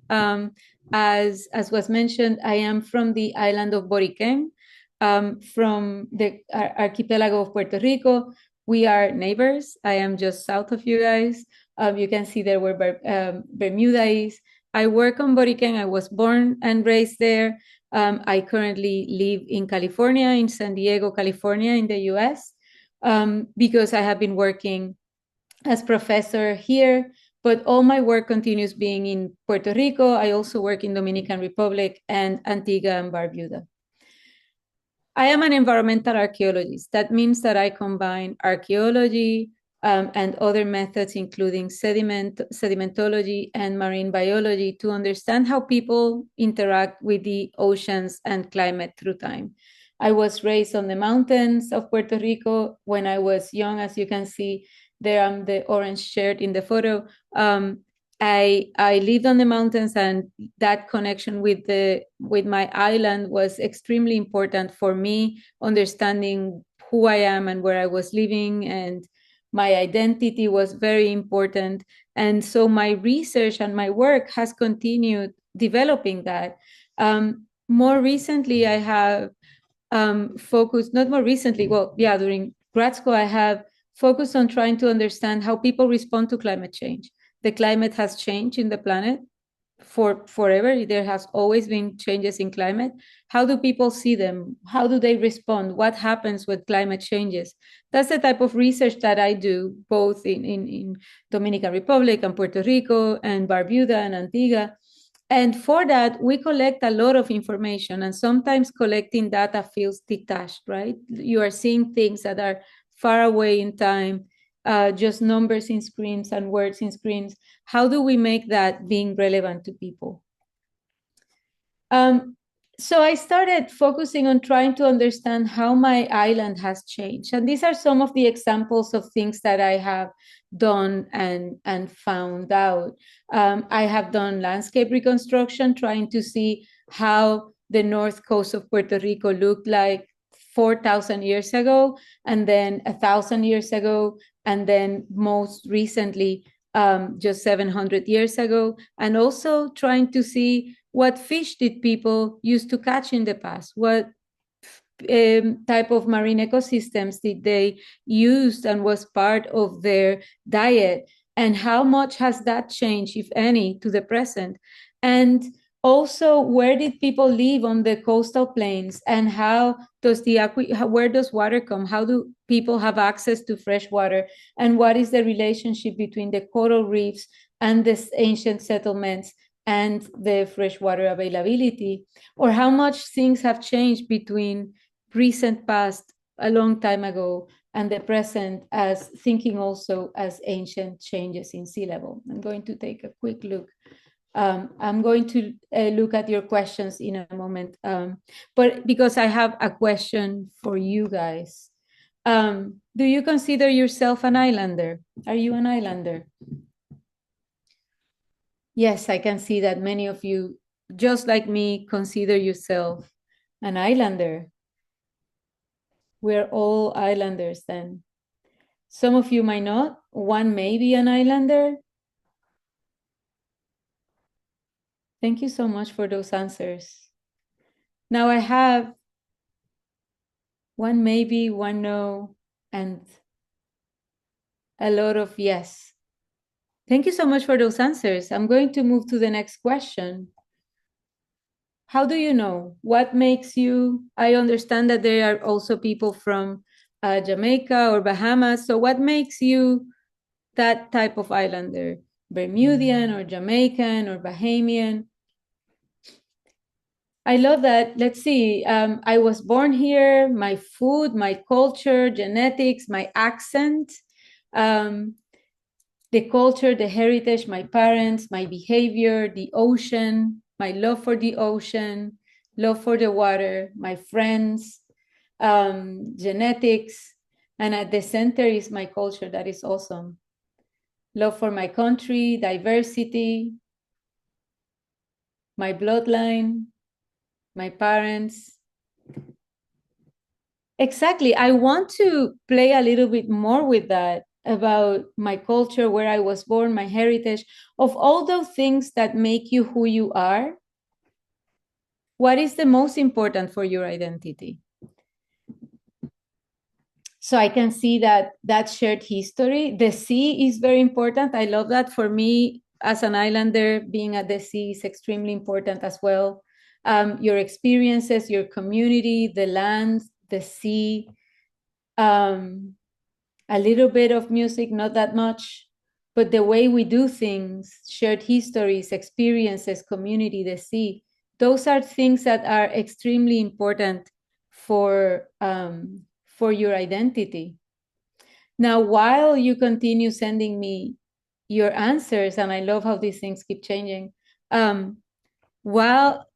As was mentioned, I am from the island of Boriquen, from the archipelago of Puerto Rico. We are neighbors. I am just south of you guys. You can see there where Bermuda is. I work on Boriquen. I was born and raised there. I currently live in California, in San Diego, California, in the US, because I have been working as professor here, but all my work continues being in Puerto Rico. I also work in Dominican Republic and Antigua and Barbuda. I am an environmental archaeologist. That means that I combine archaeology and other methods, including sedimentology and marine biology, to understand how people interact with the oceans and climate through time. I was raised on the mountains of Puerto Rico when I was young. As you can see, there I'm the orange shirt in the photo. I lived on the mountains, and that connection with my island was extremely important for me, understanding who I am and where I was living, and my identity was very important. And so my research and my work has continued developing that. More recently, I have focused, not more recently, well, yeah, during grad school, I have focused on trying to understand how people respond to climate change. The climate has changed in the planet for forever. There has always been changes in climate. How do people see them? How do they respond? What happens when climate changes? That's the type of research that I do, both in Dominican Republic and Puerto Rico and Barbuda and Antigua. And for that, we collect a lot of information, and sometimes collecting data feels detached, right? You are seeing things that are far away in time, just numbers in screens and words in screens. How do we make that being relevant to people? So I started focusing on trying to understand how my island has changed. And these are some of the examples of things that I have done and found out. I have done landscape reconstruction, trying to see how the north coast of Puerto Rico looked like 4,000 years ago, and then 1,000 years ago, and then most recently, just 700 years ago, and also trying to see what fish did people used to catch in the past? What type of marine ecosystems did they use and was part of their diet? And how much has that changed, if any, to the present? And also, where did people live on the coastal plains, and how does where does water come? How do people have access to fresh water? And what is the relationship between the coral reefs and the ancient settlements and the freshwater availability? Or how much things have changed between recent past, a long time ago, and the present, as thinking also as ancient changes in sea level. I'm going to take a quick look. I'm going to look at your questions in a moment, but because I have a question for you guys. Do you consider yourself an islander? Are you an islander? Yes, I can see that many of you, just like me, consider yourself an islander. We're all islanders then. Some of you might not. One may be an islander. Thank you so much for those answers. Now I have one maybe, one no, and a lot of yes. Thank you so much for those answers. I'm going to move to the next question. How do you know? What makes you? I understand that there are also people from Jamaica or Bahamas. So what makes you that type of islander? Bermudian or Jamaican or Bahamian? I love that. Let's see. I was born here, my food, my culture, genetics, my accent, the culture, the heritage, my parents, my behavior, the ocean, my love for the ocean, love for the water, my friends, genetics. And at the center is my culture. That is awesome. Love for my country, diversity, my bloodline, my parents. Exactly. I want to play a little bit more with that about my culture, where I was born, my heritage, of all those things that make you who you are. What is the most important for your identity? So I can see that shared history. The sea is very important. I love that. For me, as an islander, being at the sea is extremely important as well. Your experiences, your community, the land, the sea, um, a little bit of music, not that much, but the way we do things, shared histories, experiences, community, the sea, those are things that are extremely important for your identity. Now, while you continue sending me your answers, and I love how these things keep changing, while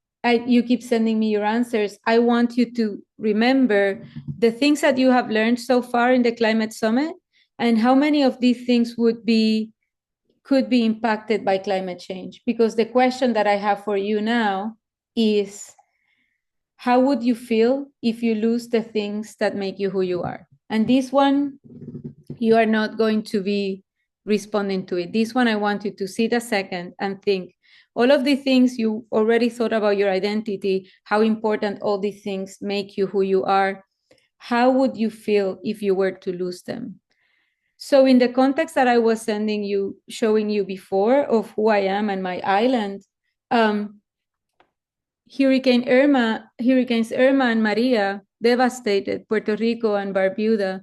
you keep sending me your answers, I want you to remember the things that you have learned so far in the Climate Summit, and how many of these things could be impacted by climate change. Because the question that I have for you now is, how would you feel if you lose the things that make you who you are? And this one, you are not going to be responding to it. This one, I want you to sit a second and think all of the things you already thought about your identity, how important all these things make you who you are. How would you feel if you were to lose them? So in the context that I was showing you before of who I am and my island, Hurricanes Irma and Maria devastated Puerto Rico and Barbuda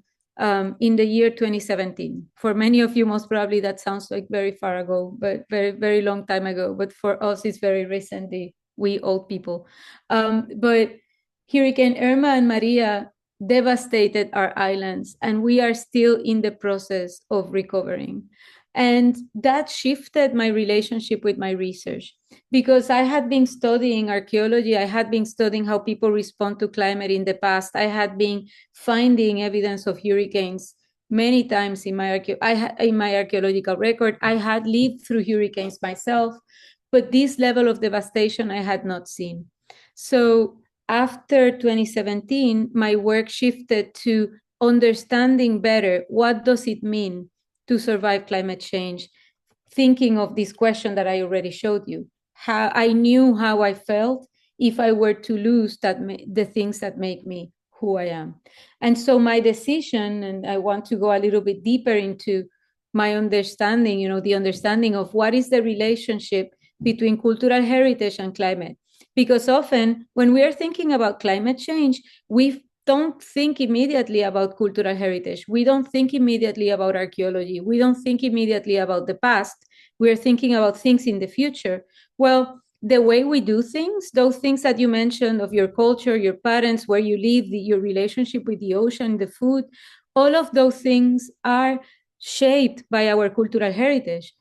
in the year 2017. For many of you, most probably that sounds like very far ago, but very, very long time ago. But for us, it's very recently, we old people. But Hurricane Irma and Maria devastated our islands, and we are still in the process of recovering. And that shifted my relationship with my research, because I had been studying archaeology. I had been studying how people respond to climate in the past. I had been finding evidence of hurricanes many times in my archaeological record. I had lived through hurricanes myself, but this level of devastation I had not seen. So after 2017, my work shifted to understanding better what does it mean to survive climate change, thinking of this question that I already showed you. How I knew how I felt if I were to lose the things that make me who I am. And so my decision, and I want to go a little bit deeper into my understanding, the understanding of what is the relationship between cultural heritage and climate. Because often when we are thinking about climate change, we don't think immediately about cultural heritage. We don't think immediately about archaeology. We don't think immediately about the past. We're thinking about things in the future. Well, the way we do things, those things that you mentioned of your culture, your parents, where you live, your relationship with the ocean, the food, all of those things are shaped by our cultural heritage.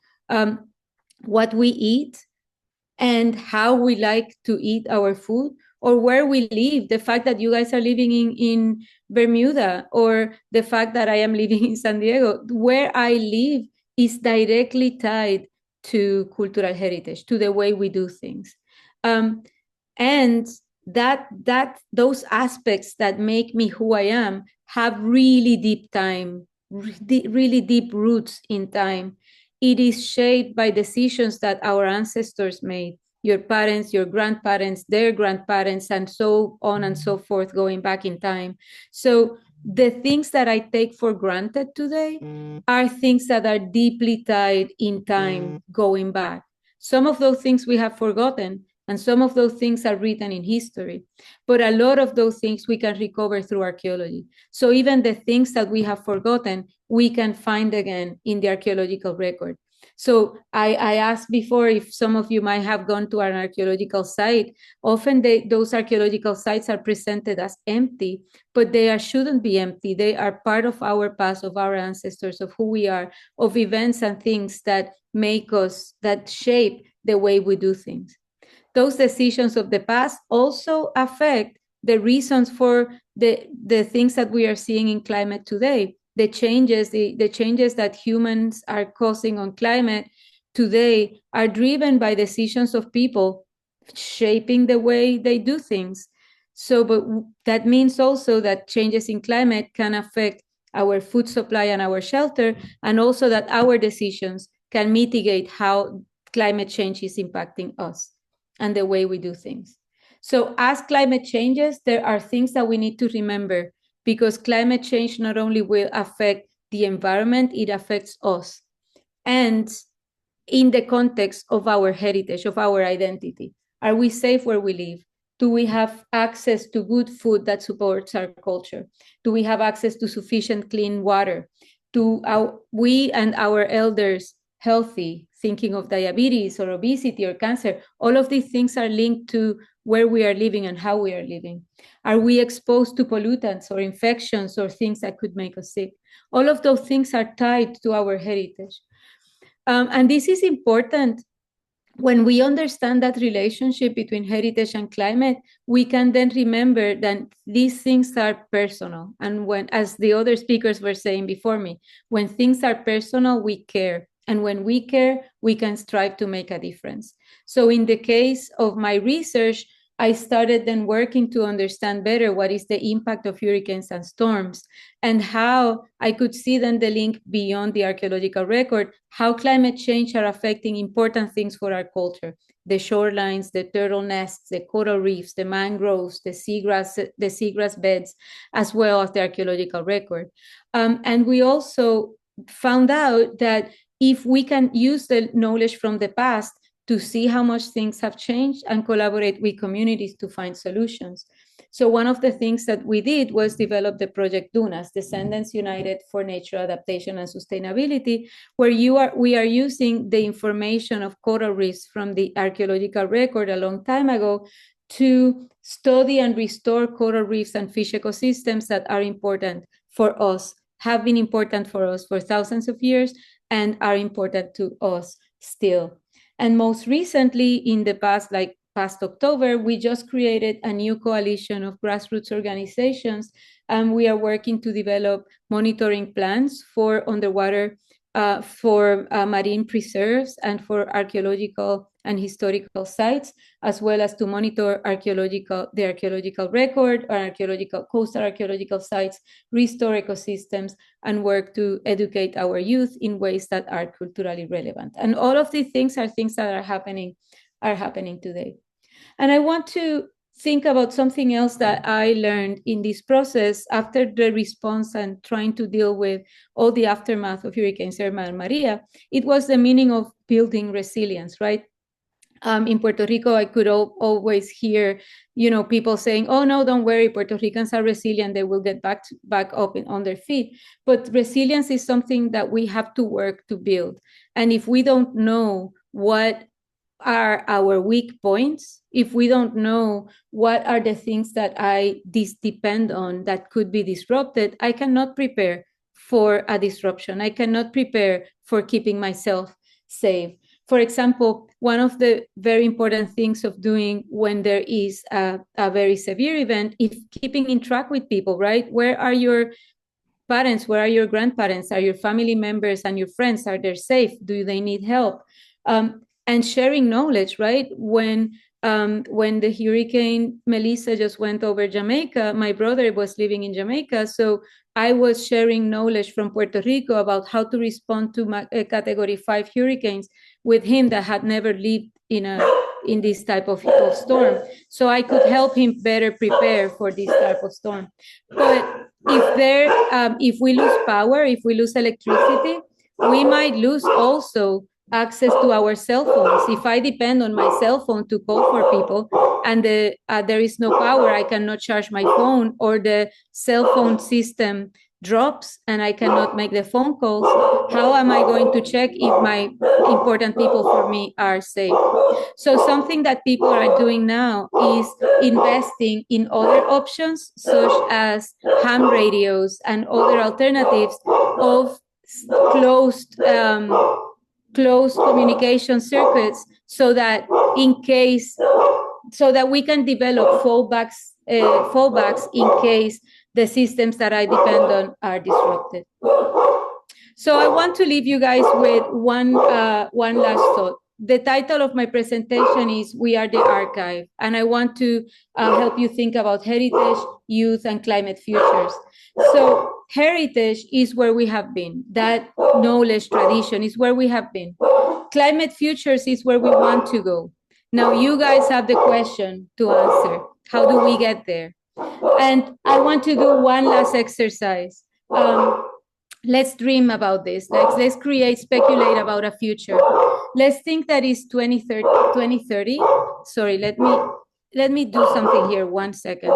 What we eat and how we like to eat our food, or where we live, the fact that you guys are living in Bermuda, or the fact that I am living in San Diego, where I live is directly tied to cultural heritage, to the way we do things. And those aspects that make me who I am have really deep roots in time. It is shaped by decisions that our ancestors made, your parents, your grandparents, their grandparents, and so on and so forth, going back in time. So the things that I take for granted today are things that are deeply tied in time, going back. Some of those things we have forgotten, and some of those things are written in history. But a lot of those things we can recover through archaeology. So even the things that we have forgotten, we can find again in the archaeological record. So I asked before if some of you might have gone to an archaeological site. Often those archaeological sites are presented as empty, but they shouldn't be empty. They are part of our past, of our ancestors, of who we are, of events and things that make us, that shape the way we do things. Those decisions of the past also affect the reasons for the things that we are seeing in climate today. The changes that humans are causing on climate today are driven by decisions of people shaping the way they do things. So, but that means also that changes in climate can affect our food supply and our shelter, and also that our decisions can mitigate how climate change is impacting us and the way we do things. So as climate changes, there are things that we need to remember, because climate change not only will affect the environment, it affects us. And in the context of our heritage, of our identity, are we safe where we live? Do we have access to good food that supports our culture? Do we have access to sufficient clean water? Do we and our elders healthy, thinking of diabetes or obesity or cancer? All of these things are linked to where we are living and how we are living. Are we exposed to pollutants or infections or things that could make us sick? All of those things are tied to our heritage. And this is important. When we understand that relationship between heritage and climate, we can then remember that these things are personal. And when, as the other speakers were saying before me, when things are personal, we care. And when we care, we can strive to make a difference. So in the case of my research, I started then working to understand better what is the impact of hurricanes and storms, and how I could see then the link beyond the archaeological record, how climate change are affecting important things for our culture: the shorelines, the turtle nests, the coral reefs, the mangroves, the seagrass beds, as well as the archaeological record. And we also found out that if we can use the knowledge from the past to see how much things have changed and collaborate with communities to find solutions. So one of the things that we did was develop the project DUNAS, Descendants United for Nature Adaptation and Sustainability, where we are using the information of coral reefs from the archaeological record a long time ago to study and restore coral reefs and fish ecosystems that are important for us, have been important for us for thousands of years, and are important to us still. And most recently, in the past October, we just created a new coalition of grassroots organizations, and we are working to develop monitoring plans for underwater, for marine preserves and for archaeological and historical sites, as well as to monitor the archaeological record or coastal archaeological sites, restore ecosystems, and work to educate our youth in ways that are culturally relevant. And all of these things are things that are happening today. And I want to think about something else that I learned in this process after the response and trying to deal with all the aftermath of Hurricanes Irma and Maria. It was the meaning of building resilience, right? In Puerto Rico, I could always hear, people saying, "Oh no, don't worry, Puerto Ricans are resilient; they will get back up on their feet." But resilience is something that we have to work to build. And if we don't know what are our weak points, if we don't know what are the things that I depend on that could be disrupted, I cannot prepare for a disruption. I cannot prepare for keeping myself safe. For example, one of the very important things of doing when there is a very severe event is keeping in track with people, right? Where are your parents? Where are your grandparents? Are your family members and your friends, are they safe? Do they need help? And sharing knowledge, right? When the Hurricane Melissa just went over Jamaica, my brother was living in Jamaica, so I was sharing knowledge from Puerto Rico about how to respond to Category 5 hurricanes with him that had never lived in this type of storm. So I could help him better prepare for this type of storm. But if we lose power, if we lose electricity, we might lose also access to our cell phones. If I depend on my cell phone to call for people and there is no power, I cannot charge my phone, or the cell phone system drops and I cannot make the phone calls, how am I going to check if my important people for me are safe? So something that people are doing now is investing in other options, such as ham radios and other alternatives of closed communication circuits, so that we can develop fallbacks in case the systems that I depend on are disrupted. So I want to leave you guys with one last thought. the title of my presentation is We Are the Archive, and I want to help you think about heritage, youth, and climate futures. So heritage is where we have been. That knowledge, tradition is where we have been. Climate futures is where we want to go. Now you guys have the question to answer. How do we get there? And I want to do one last exercise. Let's dream about this. Let's create, speculate about a future. Let's think that is 2030. Sorry, let me do something here. 1 second.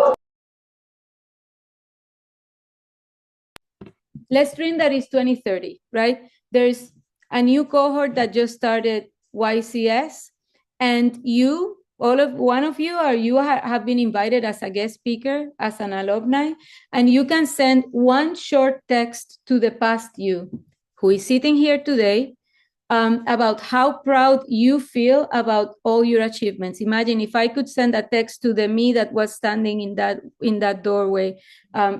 Let's dream that is 2030, right? There's a new cohort that just started YCS, and one of you have been invited as a guest speaker, as an alumni, and you can send one short text to the past you, who is sitting here today, about how proud you feel about all your achievements. Imagine if I could send a text to the me that was standing in that doorway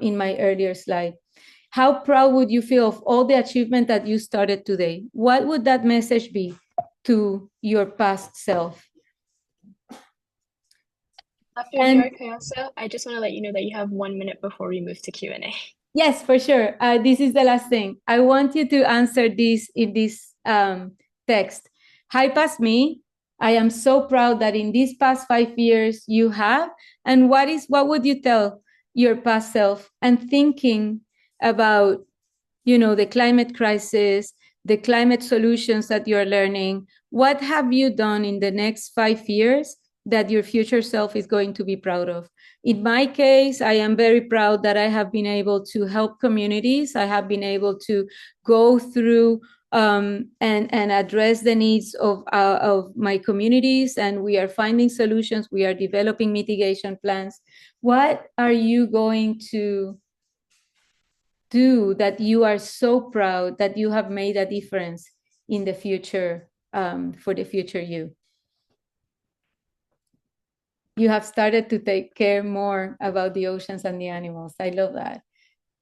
in my earlier slide. How proud would you feel of all the achievement that you started today? What would that message be to your past self? Dr. Veracruz, I just want to let you know that you have 1 minute before we move to Q&A. Yes, for sure. This is the last thing. I want you to answer this in this text. Hi, past me. I am so proud that in these past 5 years you have. And what would you tell your past self? And thinking about, the climate crisis, the climate solutions that you're learning. What have you done in the next 5 years that your future self is going to be proud of? In my case, I am very proud that I have been able to help communities. I have been able to go through and address the needs of my communities, and we are finding solutions. We are developing mitigation plans. What are you going to do that you are so proud that you have made a difference in the future, for the future you? You have started to take care more about the oceans and the animals. I love that.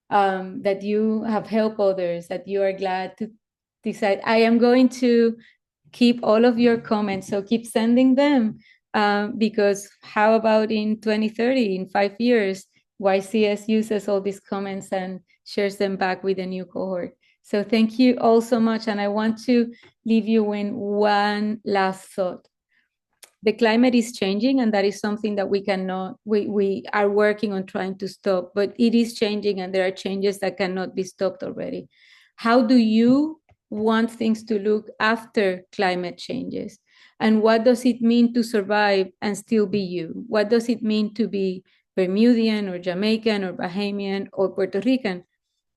That you have helped others, that you are glad to decide. I am going to keep all of your comments, so keep sending them, because how about in 2030, in 5 years, YCS uses all these comments and shares them back with a new cohort. So thank you all so much. And I want to leave you with one last thought. The climate is changing, and that is something that we are working on trying to stop, but it is changing, and there are changes that cannot be stopped already. How do you want things to look after climate changes? And what does it mean to survive and still be you? What does it mean to be Bermudian or Jamaican or Bahamian or Puerto Rican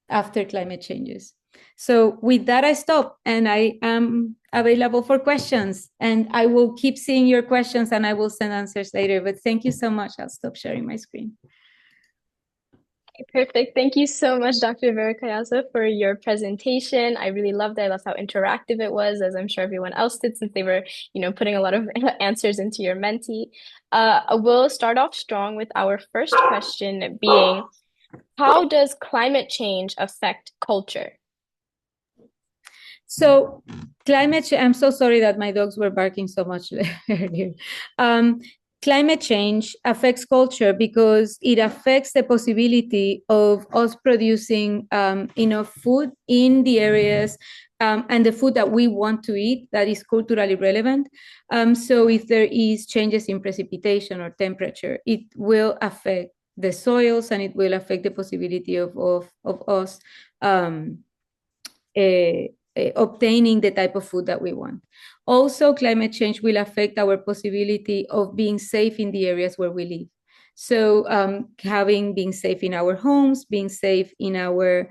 after climate changes? So with that, I stop, and I am available for questions, and I will keep seeing your questions and I will send answers later. But thank you so much. I'll stop sharing my screen. Perfect. Thank you so much, Dr. Veracruz, for your presentation. I really loved it. I loved how interactive it was, as I'm sure everyone else did, since they were, putting a lot of answers into your mentee. We'll start off strong with our first question being, how does climate change affect culture? So climate change, I'm so sorry that my dogs were barking so much earlier. Climate change affects culture because it affects the possibility of us producing enough food in the areas and the food that we want to eat that is culturally relevant. So if there is changes in precipitation or temperature, it will affect the soils, and it will affect the possibility of us obtaining the type of food that we want. Also, climate change will affect our possibility of being safe in the areas where we live. So being safe in our homes, being safe in our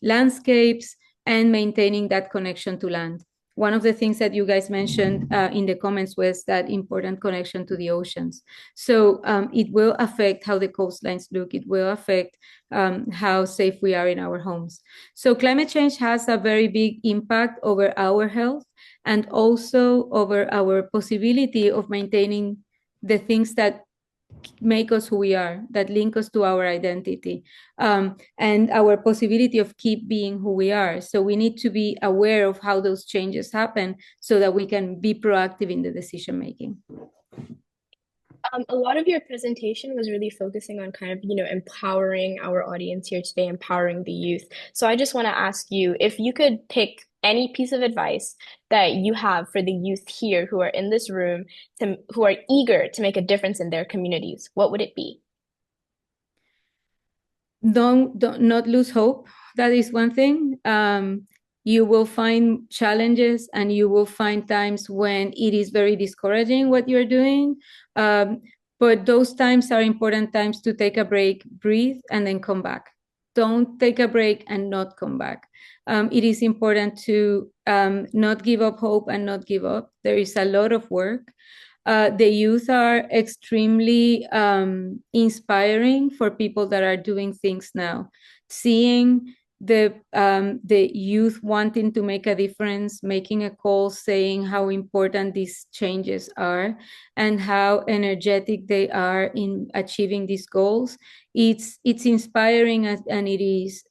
landscapes, and maintaining that connection to land. One of the things that you guys mentioned in the comments was that important connection to the oceans. So it will affect how the coastlines look. It will affect how safe we are in our homes. So climate change has a very big impact over our health and also over our possibility of maintaining the things that make us who we are, that link us to our identity, and our possibility of keep being who we are. So we need to be aware of how those changes happen so that we can be proactive in the decision making. A lot of your presentation was really focusing on kind of, empowering our audience here today, empowering the youth. So I just want to ask you if you could pick any piece of advice that you have for the youth here who are in this room who are eager to make a difference in their communities, what would it be? Don't not lose hope. That is one thing. You will find challenges and you will find times when it is very discouraging what you're doing. But those times are important times to take a break, breathe, and then come back. Don't take a break and not come back. It is important to not give up hope and not give up. There is a lot of work. The youth are extremely inspiring for people that are doing things now. Seeing the youth wanting to make a difference, making a call, saying how important these changes are and how energetic they are in achieving these goals, it's inspiring and it is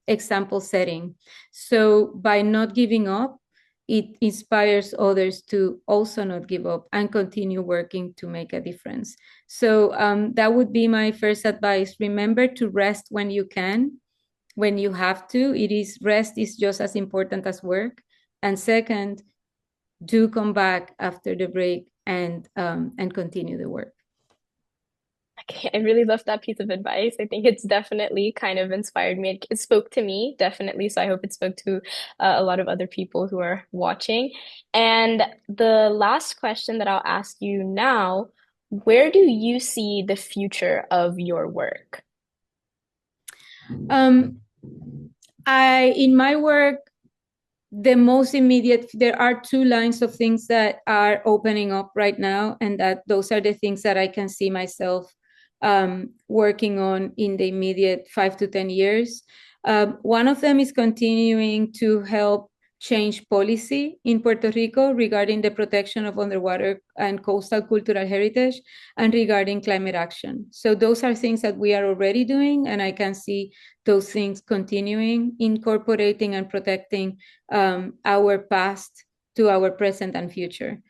example setting. So by not giving up, it inspires others to also not give up and continue working to make a difference. So that would be my first advice. Remember to rest when you can, when you have to. Rest is just as important as work. And second, do come back after the break and continue the work. Okay, I really love that piece of advice. I think it's definitely kind of inspired me. It spoke to me, definitely. So I hope it spoke to a lot of other people who are watching. And the last question that I'll ask you now, where do you see the future of your work? In my work, the most immediate, there are two lines of things that are opening up right now, and that those are the things that I can see myself working on in the immediate 5 to 10 years. One of them is continuing to help change policy in Puerto Rico regarding the protection of underwater and coastal cultural heritage and regarding climate action. So those are things that we are already doing, and I can see those things continuing, incorporating and protecting our past to our present and future.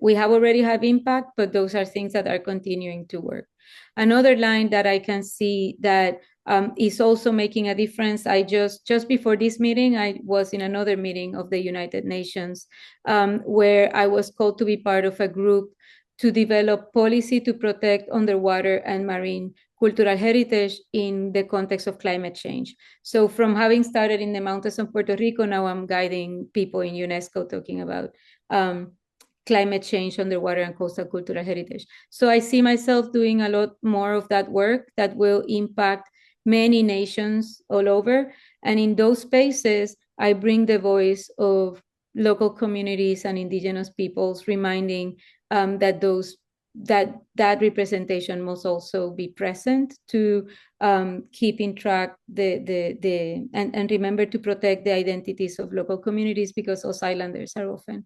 We have already had impact, but those are things that are continuing to work. Another line that I can see that is also making a difference. Just before this meeting, I was in another meeting of the United Nations where I was called to be part of a group to develop policy to protect underwater and marine cultural heritage in the context of climate change. So from having started in the mountains of Puerto Rico, now I'm guiding people in UNESCO talking about climate change, underwater and coastal cultural heritage. So I see myself doing a lot more of that work that will impact many nations all over. And in those spaces, I bring the voice of local communities and indigenous peoples, reminding that representation must also be present to keep in track and remember to protect the identities of local communities, because those islanders are often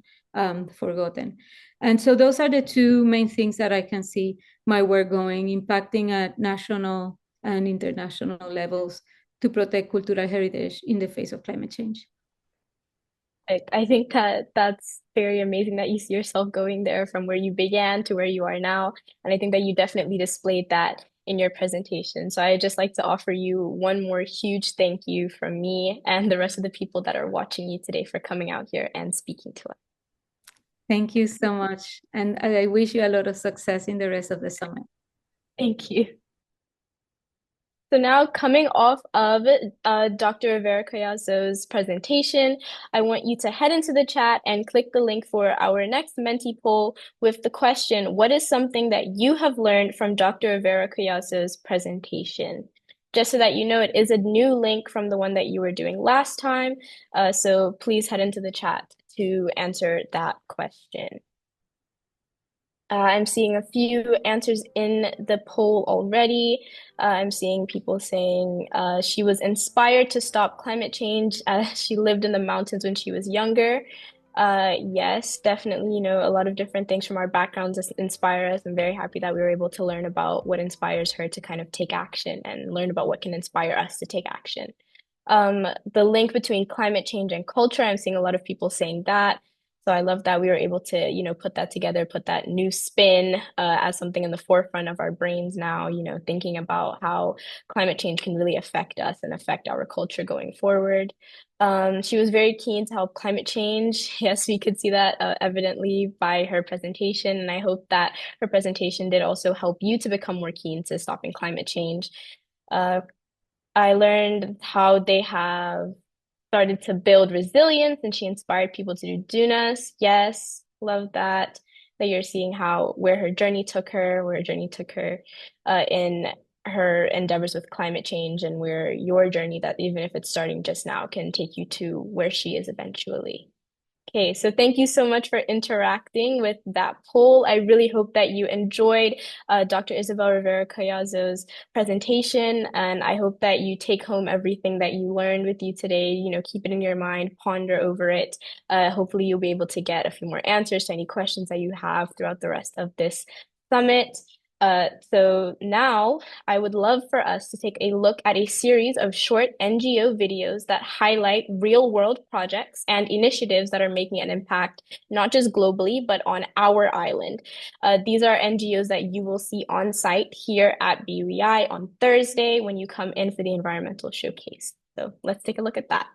forgotten. And so those are the two main things that I can see my work going, impacting at national and international levels to protect cultural heritage in the face of climate change. I think that's very amazing that you see yourself going there from where you began to where you are now. And I think that you definitely displayed that in your presentation. So I'd just like to offer you one more huge thank you from me and the rest of the people that are watching you today for coming out here and speaking to us. Thank you so much. And I wish you a lot of success in the rest of the summit. Thank you. So now coming off of Dr. Rivera Collazo's presentation, I want you to head into the chat and click the link for our next Menti poll with the question, what is something that you have learned from Dr. Rivera Collazo's presentation? Just so that you know, it is a new link from the one that you were doing last time. So please head into the chat to answer that question. I'm seeing a few answers in the poll already. I'm seeing people saying she was inspired to stop climate change as she lived in the mountains when she was younger. Yes, definitely. A lot of different things from our backgrounds inspire us. I'm very happy that we were able to learn about what inspires her to kind of take action and learn about what can inspire us to take action. The link between climate change and culture, I'm seeing a lot of people saying that. So I love that we were able to, put that together, put that new spin as something in the forefront of our brains now, thinking about how climate change can really affect us and affect our culture going forward. She was very keen to help climate change. Yes, we could see that evidently by her presentation. And I hope that her presentation did also help you to become more keen to stopping climate change. Uh, I learned how they have started to build resilience and she inspired people to do Dunas. Yes, love that. That you're seeing how where her journey took her, in her endeavors with climate change and where your journey that even if it's starting just now can take you to where she is eventually. Okay, so thank you so much for interacting with that poll. I really hope that you enjoyed Dr. Isabel Rivera Collazo's presentation, and I hope that you take home everything that you learned with you today. Keep it in your mind, ponder over it. Hopefully, you'll be able to get a few more answers to any questions that you have throughout the rest of this summit. So now I would love for us to take a look at a series of short NGO videos that highlight real world projects and initiatives that are making an impact, not just globally, but on our island. These are NGOs that you will see on site here at BUEI on Thursday when you come in for the environmental showcase. So let's take a look at that.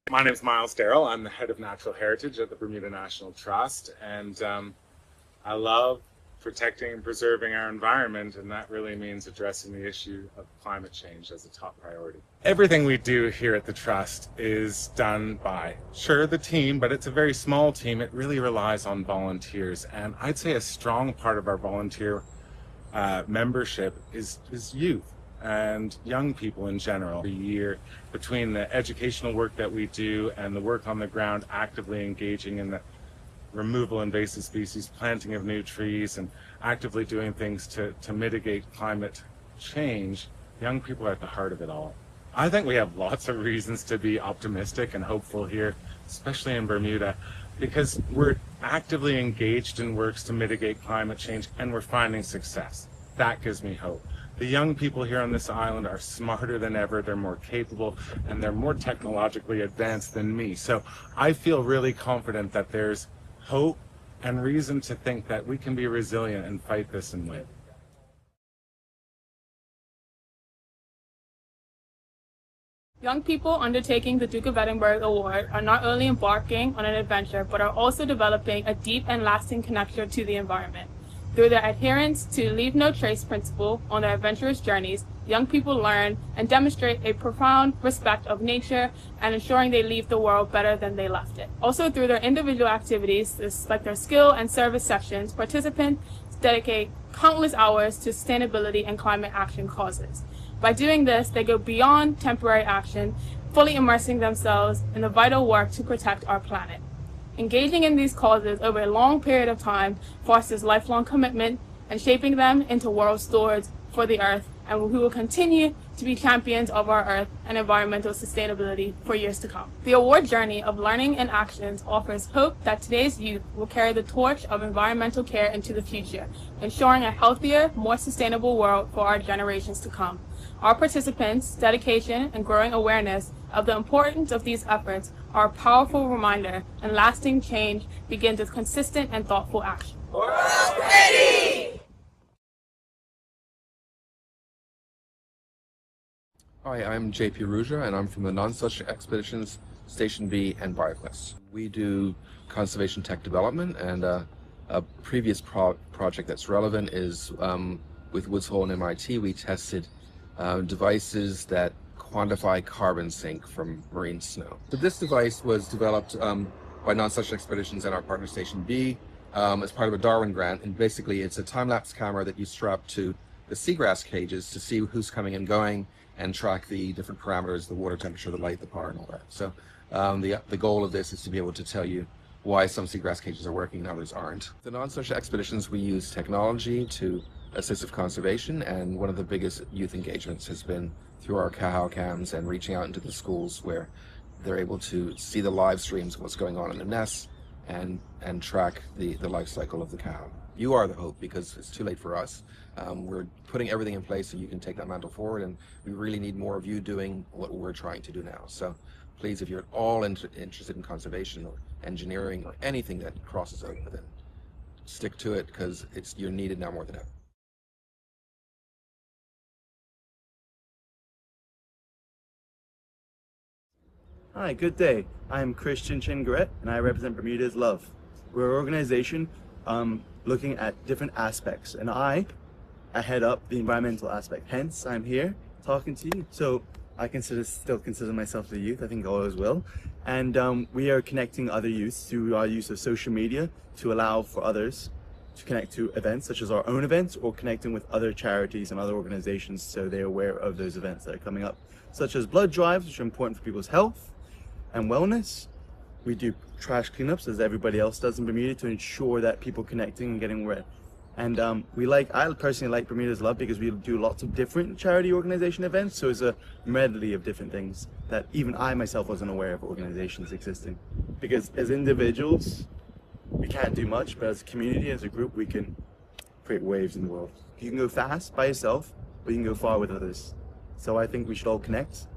My name is Miles Darrell. I'm the head of natural heritage at the Bermuda National Trust, and I love protecting and preserving our environment, and that really means addressing the issue of climate change as a top priority. Everything we do here at the Trust is done by, sure, the team, but it's a very small team. It really relies on volunteers, and I'd say a strong part of our volunteer membership is youth and young people in general. Every year, between the educational work that we do and the work on the ground actively engaging in the removal of invasive species, planting of new trees, and actively doing things to mitigate climate change, young people are at the heart of it all. I think we have lots of reasons to be optimistic and hopeful here, especially in Bermuda, because we're actively engaged in works to mitigate climate change and we're finding success. That gives me hope. The young people here on this island are smarter than ever, they're more capable, and they're more technologically advanced than me. So I feel really confident that there's hope and reason to think that we can be resilient and fight this and win. Young people undertaking the Duke of Edinburgh Award are not only embarking on an adventure, but are also developing a deep and lasting connection to the environment. Through their adherence to leave no trace principle on their adventurous journeys, young people learn and demonstrate a profound respect of nature and ensuring they leave the world better than they left it. Also, through their individual activities, like their skill and service sections, participants dedicate countless hours to sustainability and climate action causes. By doing this, they go beyond temporary action, fully immersing themselves in the vital work to protect our planet. Engaging in these causes over a long period of time fosters lifelong commitment and shaping them into world stewards for the earth, and who will continue to be champions of our earth and environmental sustainability for years to come. The award journey of learning and actions offers hope that today's youth will carry the torch of environmental care into the future, ensuring a healthier, more sustainable world for our generations to come. Our participants' dedication and growing awareness of the importance of these efforts are a powerful reminder, and lasting change begins with consistent and thoughtful action. World ready! Hi, I'm JP Ruja, and I'm from the Non-Such Expeditions Station B and BioQuest. We do conservation tech development, and a previous project that's relevant is with Woods Hole and MIT. We tested devices that quantify carbon sink from marine snow. So this device was developed by Non-Such Expeditions and our partner Station B as part of a Darwin grant, and basically it's a time-lapse camera that you strap to the seagrass cages to see who's coming and going and track the different parameters, the water temperature, the light, the power, and all that. So the goal of this is to be able to tell you why some seagrass cages are working and others aren't. The Non-Such Expeditions, we use technology to assist with conservation, and one of the biggest youth engagements has been through our Kahao cams and reaching out into the schools where they're able to see the live streams of what's going on in the nests and track the life cycle of the cow. You are the hope, because it's too late for us. We're putting everything in place so you can take that mantle forward, and we really need more of you doing what we're trying to do now. So please, if you're at all interested in conservation or engineering or anything that crosses over, then stick to it, because you're needed now more than ever. Hi, good day. I'm Christian Chingaret, and I represent Bermuda's Love. We're an organization looking at different aspects, and I head up the environmental aspect. Hence, I'm here talking to you. So I still consider myself the youth. I think all is well. And we are connecting other youths through our use of social media to allow for others to connect to events such as our own events, or connecting with other charities and other organizations so they're aware of those events that are coming up, such as blood drives, which are important for people's health and wellness. We do trash cleanups as everybody else does in Bermuda to ensure that people connecting and getting aware. And I personally like Bermuda's Love because we do lots of different charity organization events, so it's a medley of different things that even I myself wasn't aware of organizations existing. Because as individuals, we can't do much, but as a community, as a group, we can create waves in the world. You can go fast by yourself, but you can go far with others. So I think we should all connect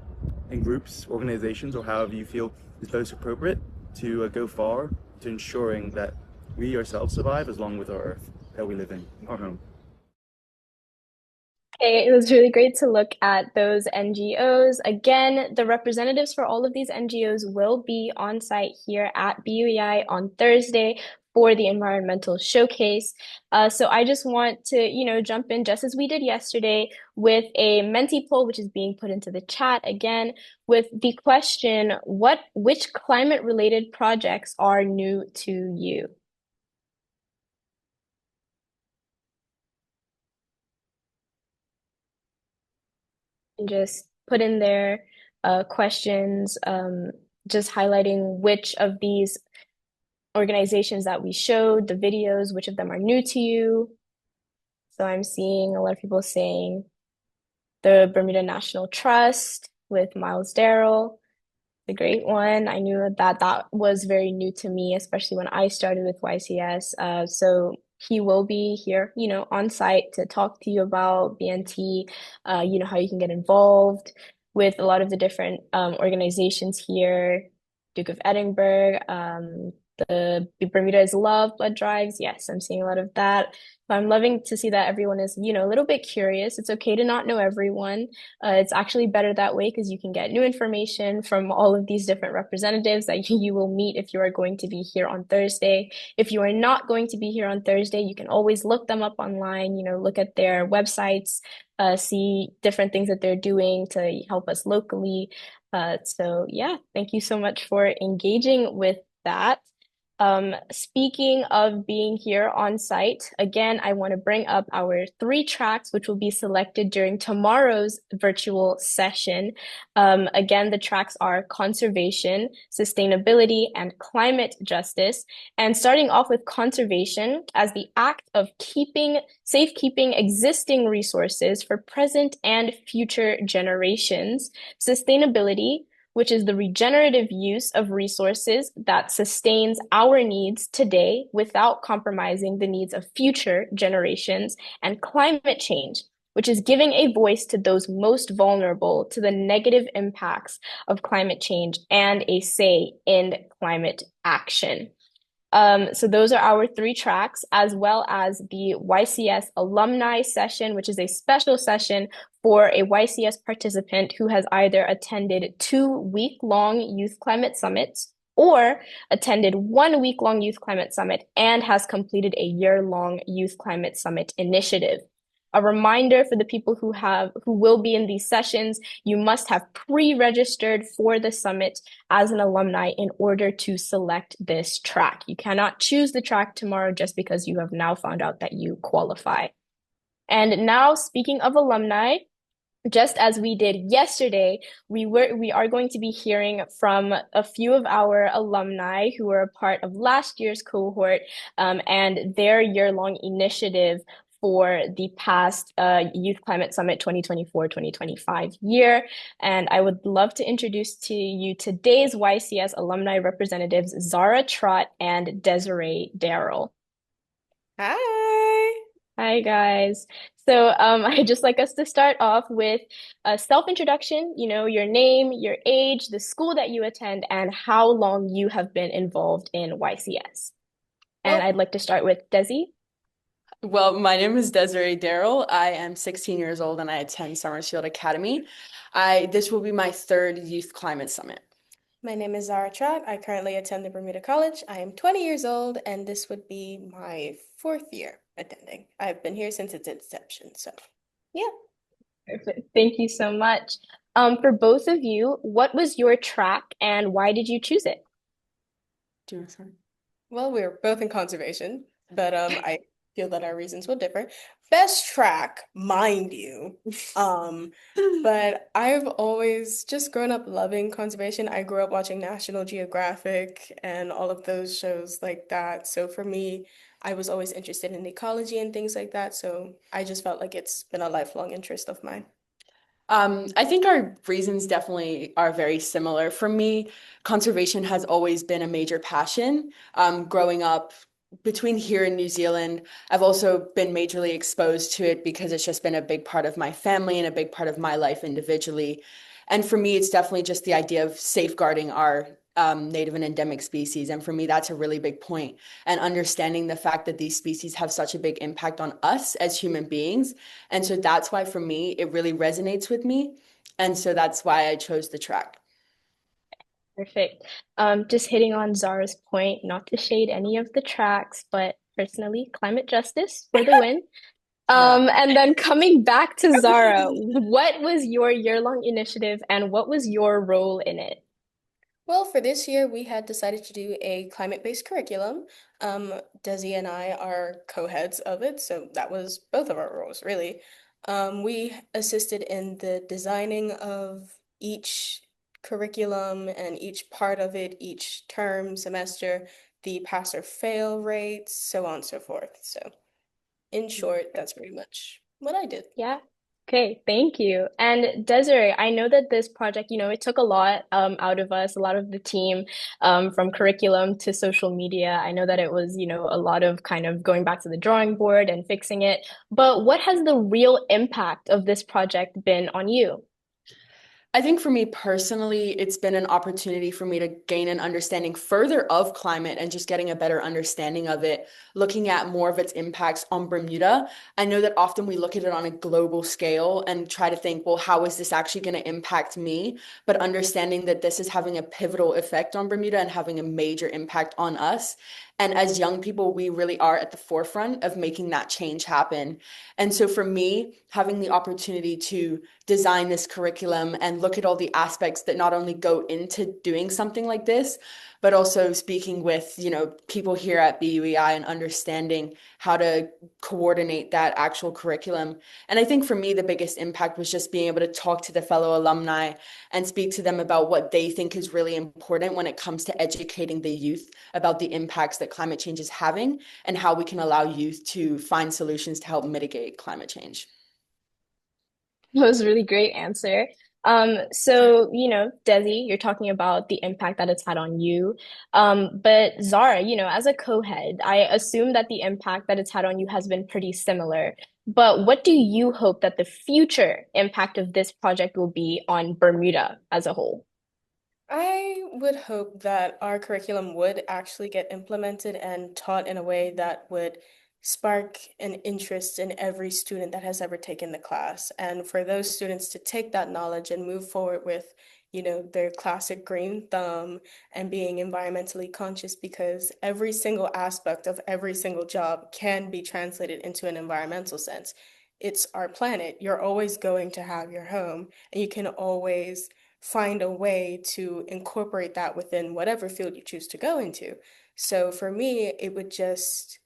in groups, organizations, or however you feel is most appropriate to go far to ensuring that we ourselves survive as long with our earth that we live in, our home. Okay, it was really great to look at those NGOs. Again, the representatives for all of these NGOs will be on site here at BUEI on Thursday for the environmental showcase. So I just want to, jump in just as we did yesterday with a Menti poll, which is being put into the chat again, with the question, which climate-related projects are new to you? And just put in their questions, just highlighting which of these organizations that we showed, the videos, which of them are new to you. So I'm seeing a lot of people saying the Bermuda National Trust with Miles Darrell, the great one. I knew that was very new to me, especially when I started with YCS. So he will be here, on site to talk to you about BNT, how you can get involved with a lot of the different organizations here. Duke of Edinburgh, the Bermuda's Love blood drives. Yes, I'm seeing a lot of that. But I'm loving to see that everyone is, a little bit curious. It's okay to not know everyone. It's actually better that way because you can get new information from all of these different representatives that you will meet if you are going to be here on Thursday. If you are not going to be here on Thursday, you can always look them up online, look at their websites, see different things that they're doing to help us locally. So yeah, thank you so much for engaging with that. Speaking of being here on site, again, I want to bring up our 3 tracks, which will be selected during tomorrow's virtual session. Again, the tracks are conservation, sustainability, and climate justice. And starting off with conservation as the act of safekeeping existing resources for present and future generations. Sustainability, which is the regenerative use of resources that sustains our needs today without compromising the needs of future generations, and climate change, which is giving a voice to those most vulnerable to the negative impacts of climate change and a say in climate action. So those are our 3 tracks, as well as the YCS alumni session, which is a special session for a YCS participant who has either attended 2 week-long youth climate summits or attended 1 week-long youth climate summit and has completed a year-long youth climate summit initiative. A reminder for the people who will be in these sessions, you must have pre-registered for the summit as an alumni in order to select this track. You cannot choose the track tomorrow just because you have now found out that you qualify. And now, speaking of alumni, just as we did yesterday, we are going to be hearing from a few of our alumni who were a part of last year's cohort and their year-long initiative for the past Youth Climate Summit 2024-2025 year. And I would love to introduce to you today's YCS alumni representatives, Zara Trott and Desiree Darrell. Hi. Hi, guys. So I'd just like us to start off with a self-introduction, your name, your age, the school that you attend, and how long you have been involved in YCS. And I'd like to start with Desi. Well, my name is Desiree Darrell. I am 16 years old and I attend Summersfield Academy. This will be my third Youth Climate Summit. My name is Zara Trott. I currently attend the Bermuda College. I am 20 years old, and this would be my fourth year attending. I've been here since its inception, so yeah. Perfect. Thank you so much. For both of you, what was your track and why did you choose it? Do you want to start? Well, we're both in conservation, but I feel that our reasons will differ. Best track, mind you. But I've always just grown up loving conservation. I grew up watching National Geographic and all of those shows like that. So for me, I was always interested in ecology and things like that. So I just felt like it's been a lifelong interest of mine. I think our reasons definitely are very similar. For me, conservation has always been a major passion. Growing up between here and New Zealand, I've also been majorly exposed to it because it's just been a big part of my family and a big part of my life individually. And for me, it's definitely just the idea of safeguarding our native and endemic species. And for me, that's a really big point. And understanding the fact that these species have such a big impact on us as human beings. And so that's why, for me, it really resonates with me. And so that's why I chose the track. Perfect. Just hitting on Zara's point, not to shade any of the tracks, but personally, climate justice for the win. And then coming back to Zara, what was your year-long initiative and what was your role in it? Well, for this year, we had decided to do a climate-based curriculum. Desi and I are co-heads of it, so that was both of our roles, really. We assisted in the designing of each curriculum and each part of it, each term, semester, the pass or fail rates, so on and so forth. So, in short, that's pretty much what I did. Yeah. Okay, thank you. And Desiree, I know that this project, it took a lot out of us, a lot of the team, from curriculum to social media. I know that it was, a lot of kind of going back to the drawing board and fixing it. But what has the real impact of this project been on you? I think for me personally, it's been an opportunity for me to gain an understanding further of climate and just getting a better understanding of it, looking at more of its impacts on Bermuda. I know that often we look at it on a global scale and try to think, well, how is this actually going to impact me? But understanding that this is having a pivotal effect on Bermuda and having a major impact on us. And as young people, we really are at the forefront of making that change happen. And so for me, having the opportunity to design this curriculum and look at all the aspects that not only go into doing something like this, but also speaking with, people here at BUEI and understanding how to coordinate that actual curriculum. And I think for me, the biggest impact was just being able to talk to the fellow alumni and speak to them about what they think is really important when it comes to educating the youth about the impacts that climate change is having and how we can allow youth to find solutions to help mitigate climate change. That was a really great answer. So, Desi, you're talking about the impact that it's had on you. But Zara, as a co-head, I assume that the impact that it's had on you has been pretty similar. But what do you hope that the future impact of this project will be on Bermuda as a whole? I would hope that our curriculum would actually get implemented and taught in a way that would spark an interest in every student that has ever taken the class. And for those students to take that knowledge and move forward with, their classic green thumb and being environmentally conscious because every single aspect of every single job can be translated into an environmental sense. It's our planet. You're always going to have your home, and you can always find a way to incorporate that within whatever field you choose to go into. So for me, it would just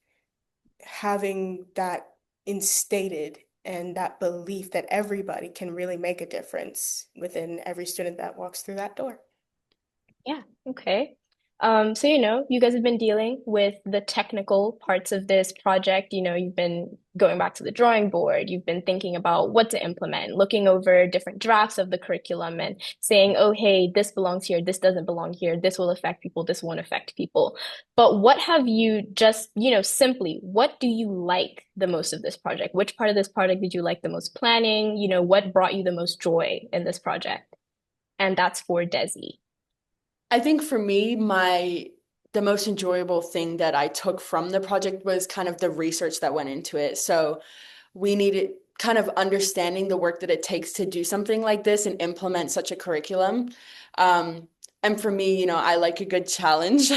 having that instated and that belief that everybody can really make a difference within every student that walks through that door. Yeah, okay. So, you guys have been dealing with the technical parts of this project. You've been going back to the drawing board. You've been thinking about what to implement, looking over different drafts of the curriculum and saying, oh, hey, this belongs here, this doesn't belong here, this will affect people, this won't affect people. But what have you just, simply, what do you like the most of this project? Which part of this project did you like the most planning? What brought you the most joy in this project? And that's for Desi. I think for me, the most enjoyable thing that I took from the project was kind of the research that went into it. So we needed kind of understanding the work that it takes to do something like this and implement such a curriculum. And for me, I like a good challenge.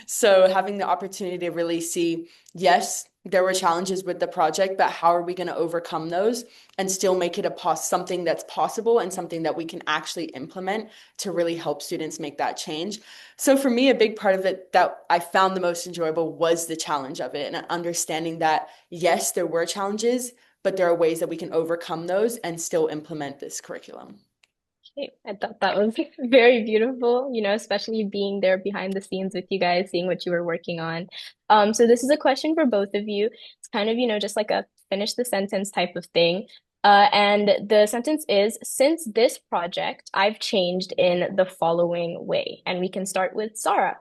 So having the opportunity to really see, yes, there were challenges with the project, but how are we going to overcome those and still make it something that's possible and something that we can actually implement to really help students make that change. So for me, a big part of it that I found the most enjoyable was the challenge of it and understanding that, yes, there were challenges, but there are ways that we can overcome those and still implement this curriculum. Okay, I thought that was very beautiful, especially being there behind the scenes with you guys, seeing what you were working on. So this is a question for both of you. It's kind of, just like a finish the sentence type of thing. And the sentence is, since this project, I've changed in the following way. And we can start with Sarah.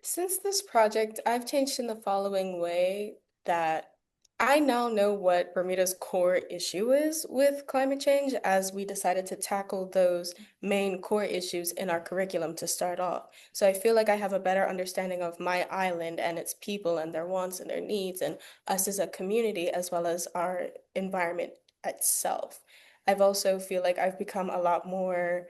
Since this project, I've changed in the following way that I now know what Bermuda's core issue is with climate change as we decided to tackle those main core issues in our curriculum to start off. So I feel like I have a better understanding of my island and its people and their wants and their needs and us as a community as well as our environment itself. I've also feel like I've become a lot more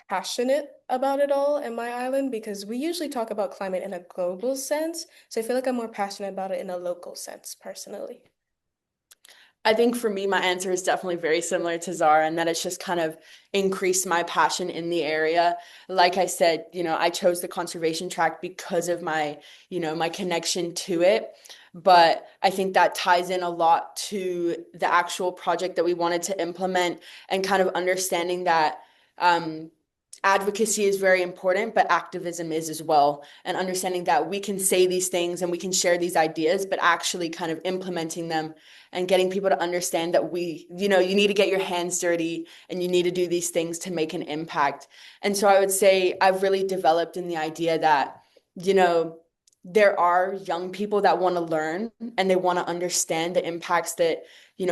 passionate about it all in my island because we usually talk about climate in a global sense. So I feel like I'm more passionate about it in a local sense personally. I think for me, my answer is definitely very similar to Zara, and that it's just kind of increased my passion in the area. Like I said, I chose the conservation track because of my connection to it. But I think that ties in a lot to the actual project that we wanted to implement and kind of understanding that advocacy is very important, but activism is as well. And understanding that we can say these things and we can share these ideas, but actually kind of implementing them and getting people to understand that you need to get your hands dirty and you need to do these things to make an impact. And so I would say I've really developed in the idea that, there are young people that want to learn and they want to understand the impacts that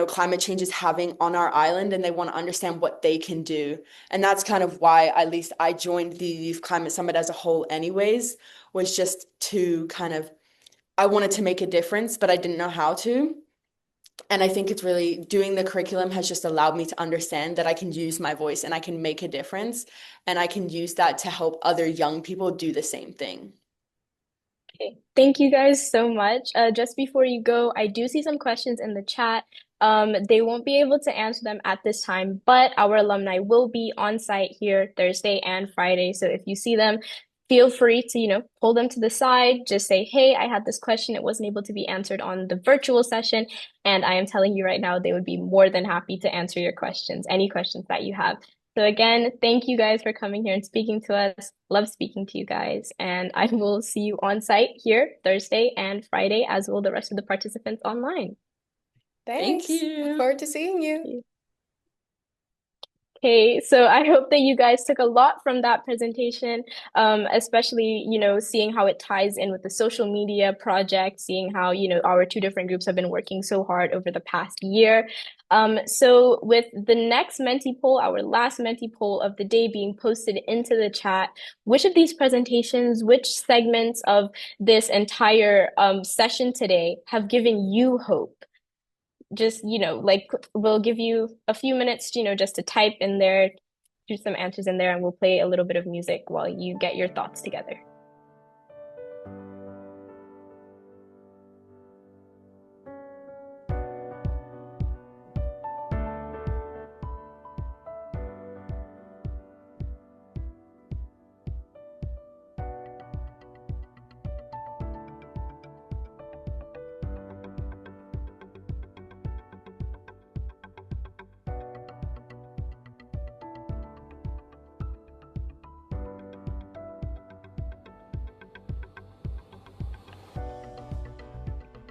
climate change is having on our island, and they want to understand what they can do. And that's kind of why at least I joined the Youth Climate Summit as a whole anyways, was just to I wanted to make a difference, but I didn't know how to. And I think it's really doing the curriculum has just allowed me to understand that I can use my voice and I can make a difference, and I can use that to help other young people do the same thing. Okay. Thank you guys so much. Just before you go, I do see some questions in the chat. They won't be able to answer them at this time, but our alumni will be on site here Thursday and Friday. So if you see them, feel free to, pull them to the side. Just say, hey, I had this question. It wasn't able to be answered on the virtual session. And I am telling you right now, they would be more than happy to answer your questions, any questions that you have. So again, thank you guys for coming here and speaking to us. Love speaking to you guys. And I will see you on site here Thursday and Friday, as will the rest of the participants online. Thanks. Thank you. Look forward to seeing you. Okay, so I hope that you guys took a lot from that presentation, especially, seeing how it ties in with the social media project, seeing how, our two different groups have been working so hard over the past year. So with the next Menti poll, our last Menti poll of the day being posted into the chat, which of these presentations, which segments of this entire session today have given you hope? Just, we'll give you a few minutes, just to type in there, do some answers in there, and we'll play a little bit of music while you get your thoughts together.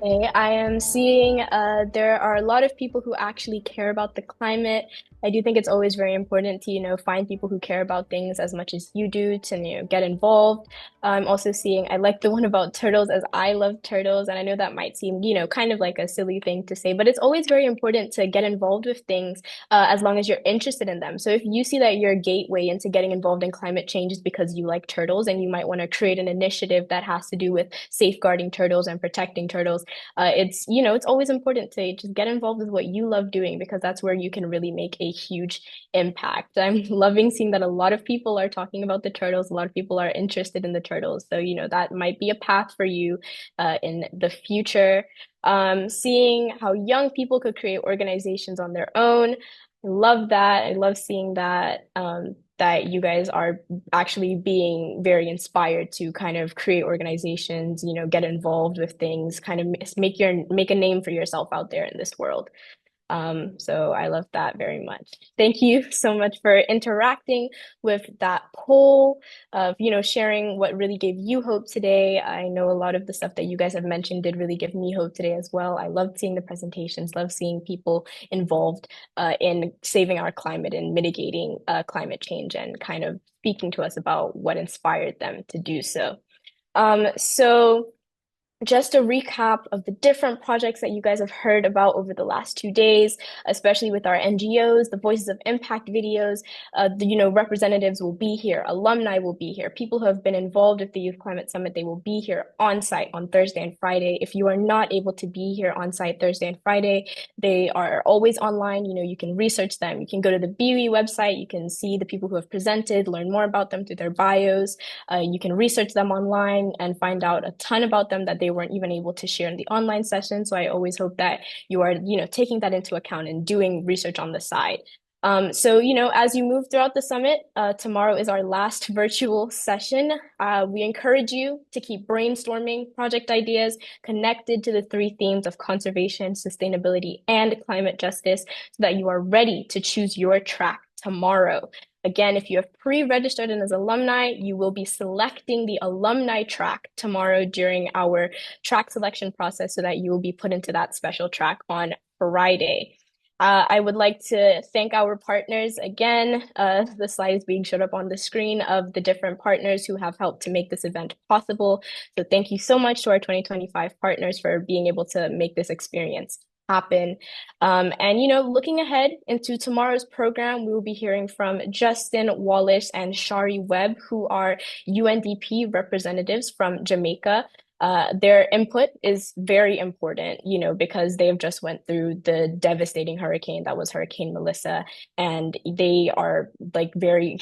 I am seeing there are a lot of people who actually care about the climate. I do think it's always very important to, find people who care about things as much as you do to, get involved. I'm also seeing, I like the one about turtles as I love turtles. And I know that might seem, kind of like a silly thing to say, but it's always very important to get involved with things as long as you're interested in them. So if you see that your gateway into getting involved in climate change is because you like turtles and you might want to create an initiative that has to do with safeguarding turtles and protecting turtles, it's always important to just get involved with what you love doing because that's where you can really make a huge impact. I'm loving seeing that a lot of people are talking about the turtles. A lot of people are interested in the turtles. So, that might be a path for you in the future. Seeing how young people could create organizations on their own. I love that. I love seeing that that you guys are actually being very inspired to kind of create organizations, get involved with things, kind of make a name for yourself out there in this world. So I love that very much. Thank you so much for interacting with that poll of, sharing what really gave you hope today. I know a lot of the stuff that you guys have mentioned did really give me hope today as well. I loved seeing the presentations, love seeing people involved in saving our climate and mitigating climate change and kind of speaking to us about what inspired them to do so. So just a recap of the different projects that you guys have heard about over the last 2 days, especially with our NGOs, the Voices of Impact videos, representatives will be here, alumni will be here, people who have been involved with the Youth Climate Summit, they will be here on site on Thursday and Friday. If you are not able to be here on site Thursday and Friday, they are always online. You can research them. You can go to the BWE website. You can see the people who have presented, learn more about them through their bios. You can research them online and find out a ton about them that they weren't even able to share in the online session. So I always hope that you are, taking that into account and doing research on the side. So, as you move throughout the summit, tomorrow is our last virtual session. We encourage you to keep brainstorming project ideas connected to the 3 themes of conservation, sustainability, and climate justice so that you are ready to choose your track tomorrow. Again, if you have pre-registered and as alumni, you will be selecting the alumni track tomorrow during our track selection process so that you will be put into that special track on Friday. I would like to thank our partners again. The slide is being showed up on the screen of the different partners who have helped to make this event possible. So thank you so much to our 2025 partners for being able to make this experience happen. And, looking ahead into tomorrow's program, we will be hearing from Justin Wallace and Shari Webb, who are UNDP representatives from Jamaica. Their input is very important, because they have just went through the devastating hurricane that was Hurricane Melissa, and they are like very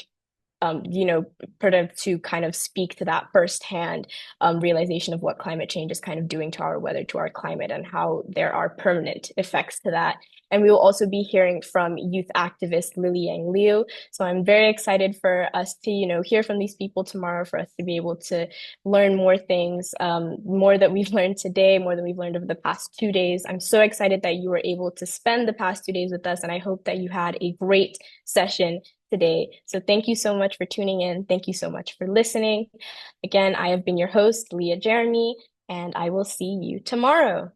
to kind of speak to that firsthand realization of what climate change is kind of doing to our weather, to our climate, and how there are permanent effects to that. And we will also be hearing from youth activist Lily Yang Liu. So I'm very excited for us to, hear from these people tomorrow, for us to be able to learn more things, more that we've learned today, more than we've learned over the past 2 days. I'm so excited that you were able to spend the past 2 days with us, and I hope that you had a great session today. So thank you so much for tuning in. Thank you so much for listening. Again, I have been your host, Leah Jeremy, and I will see you tomorrow.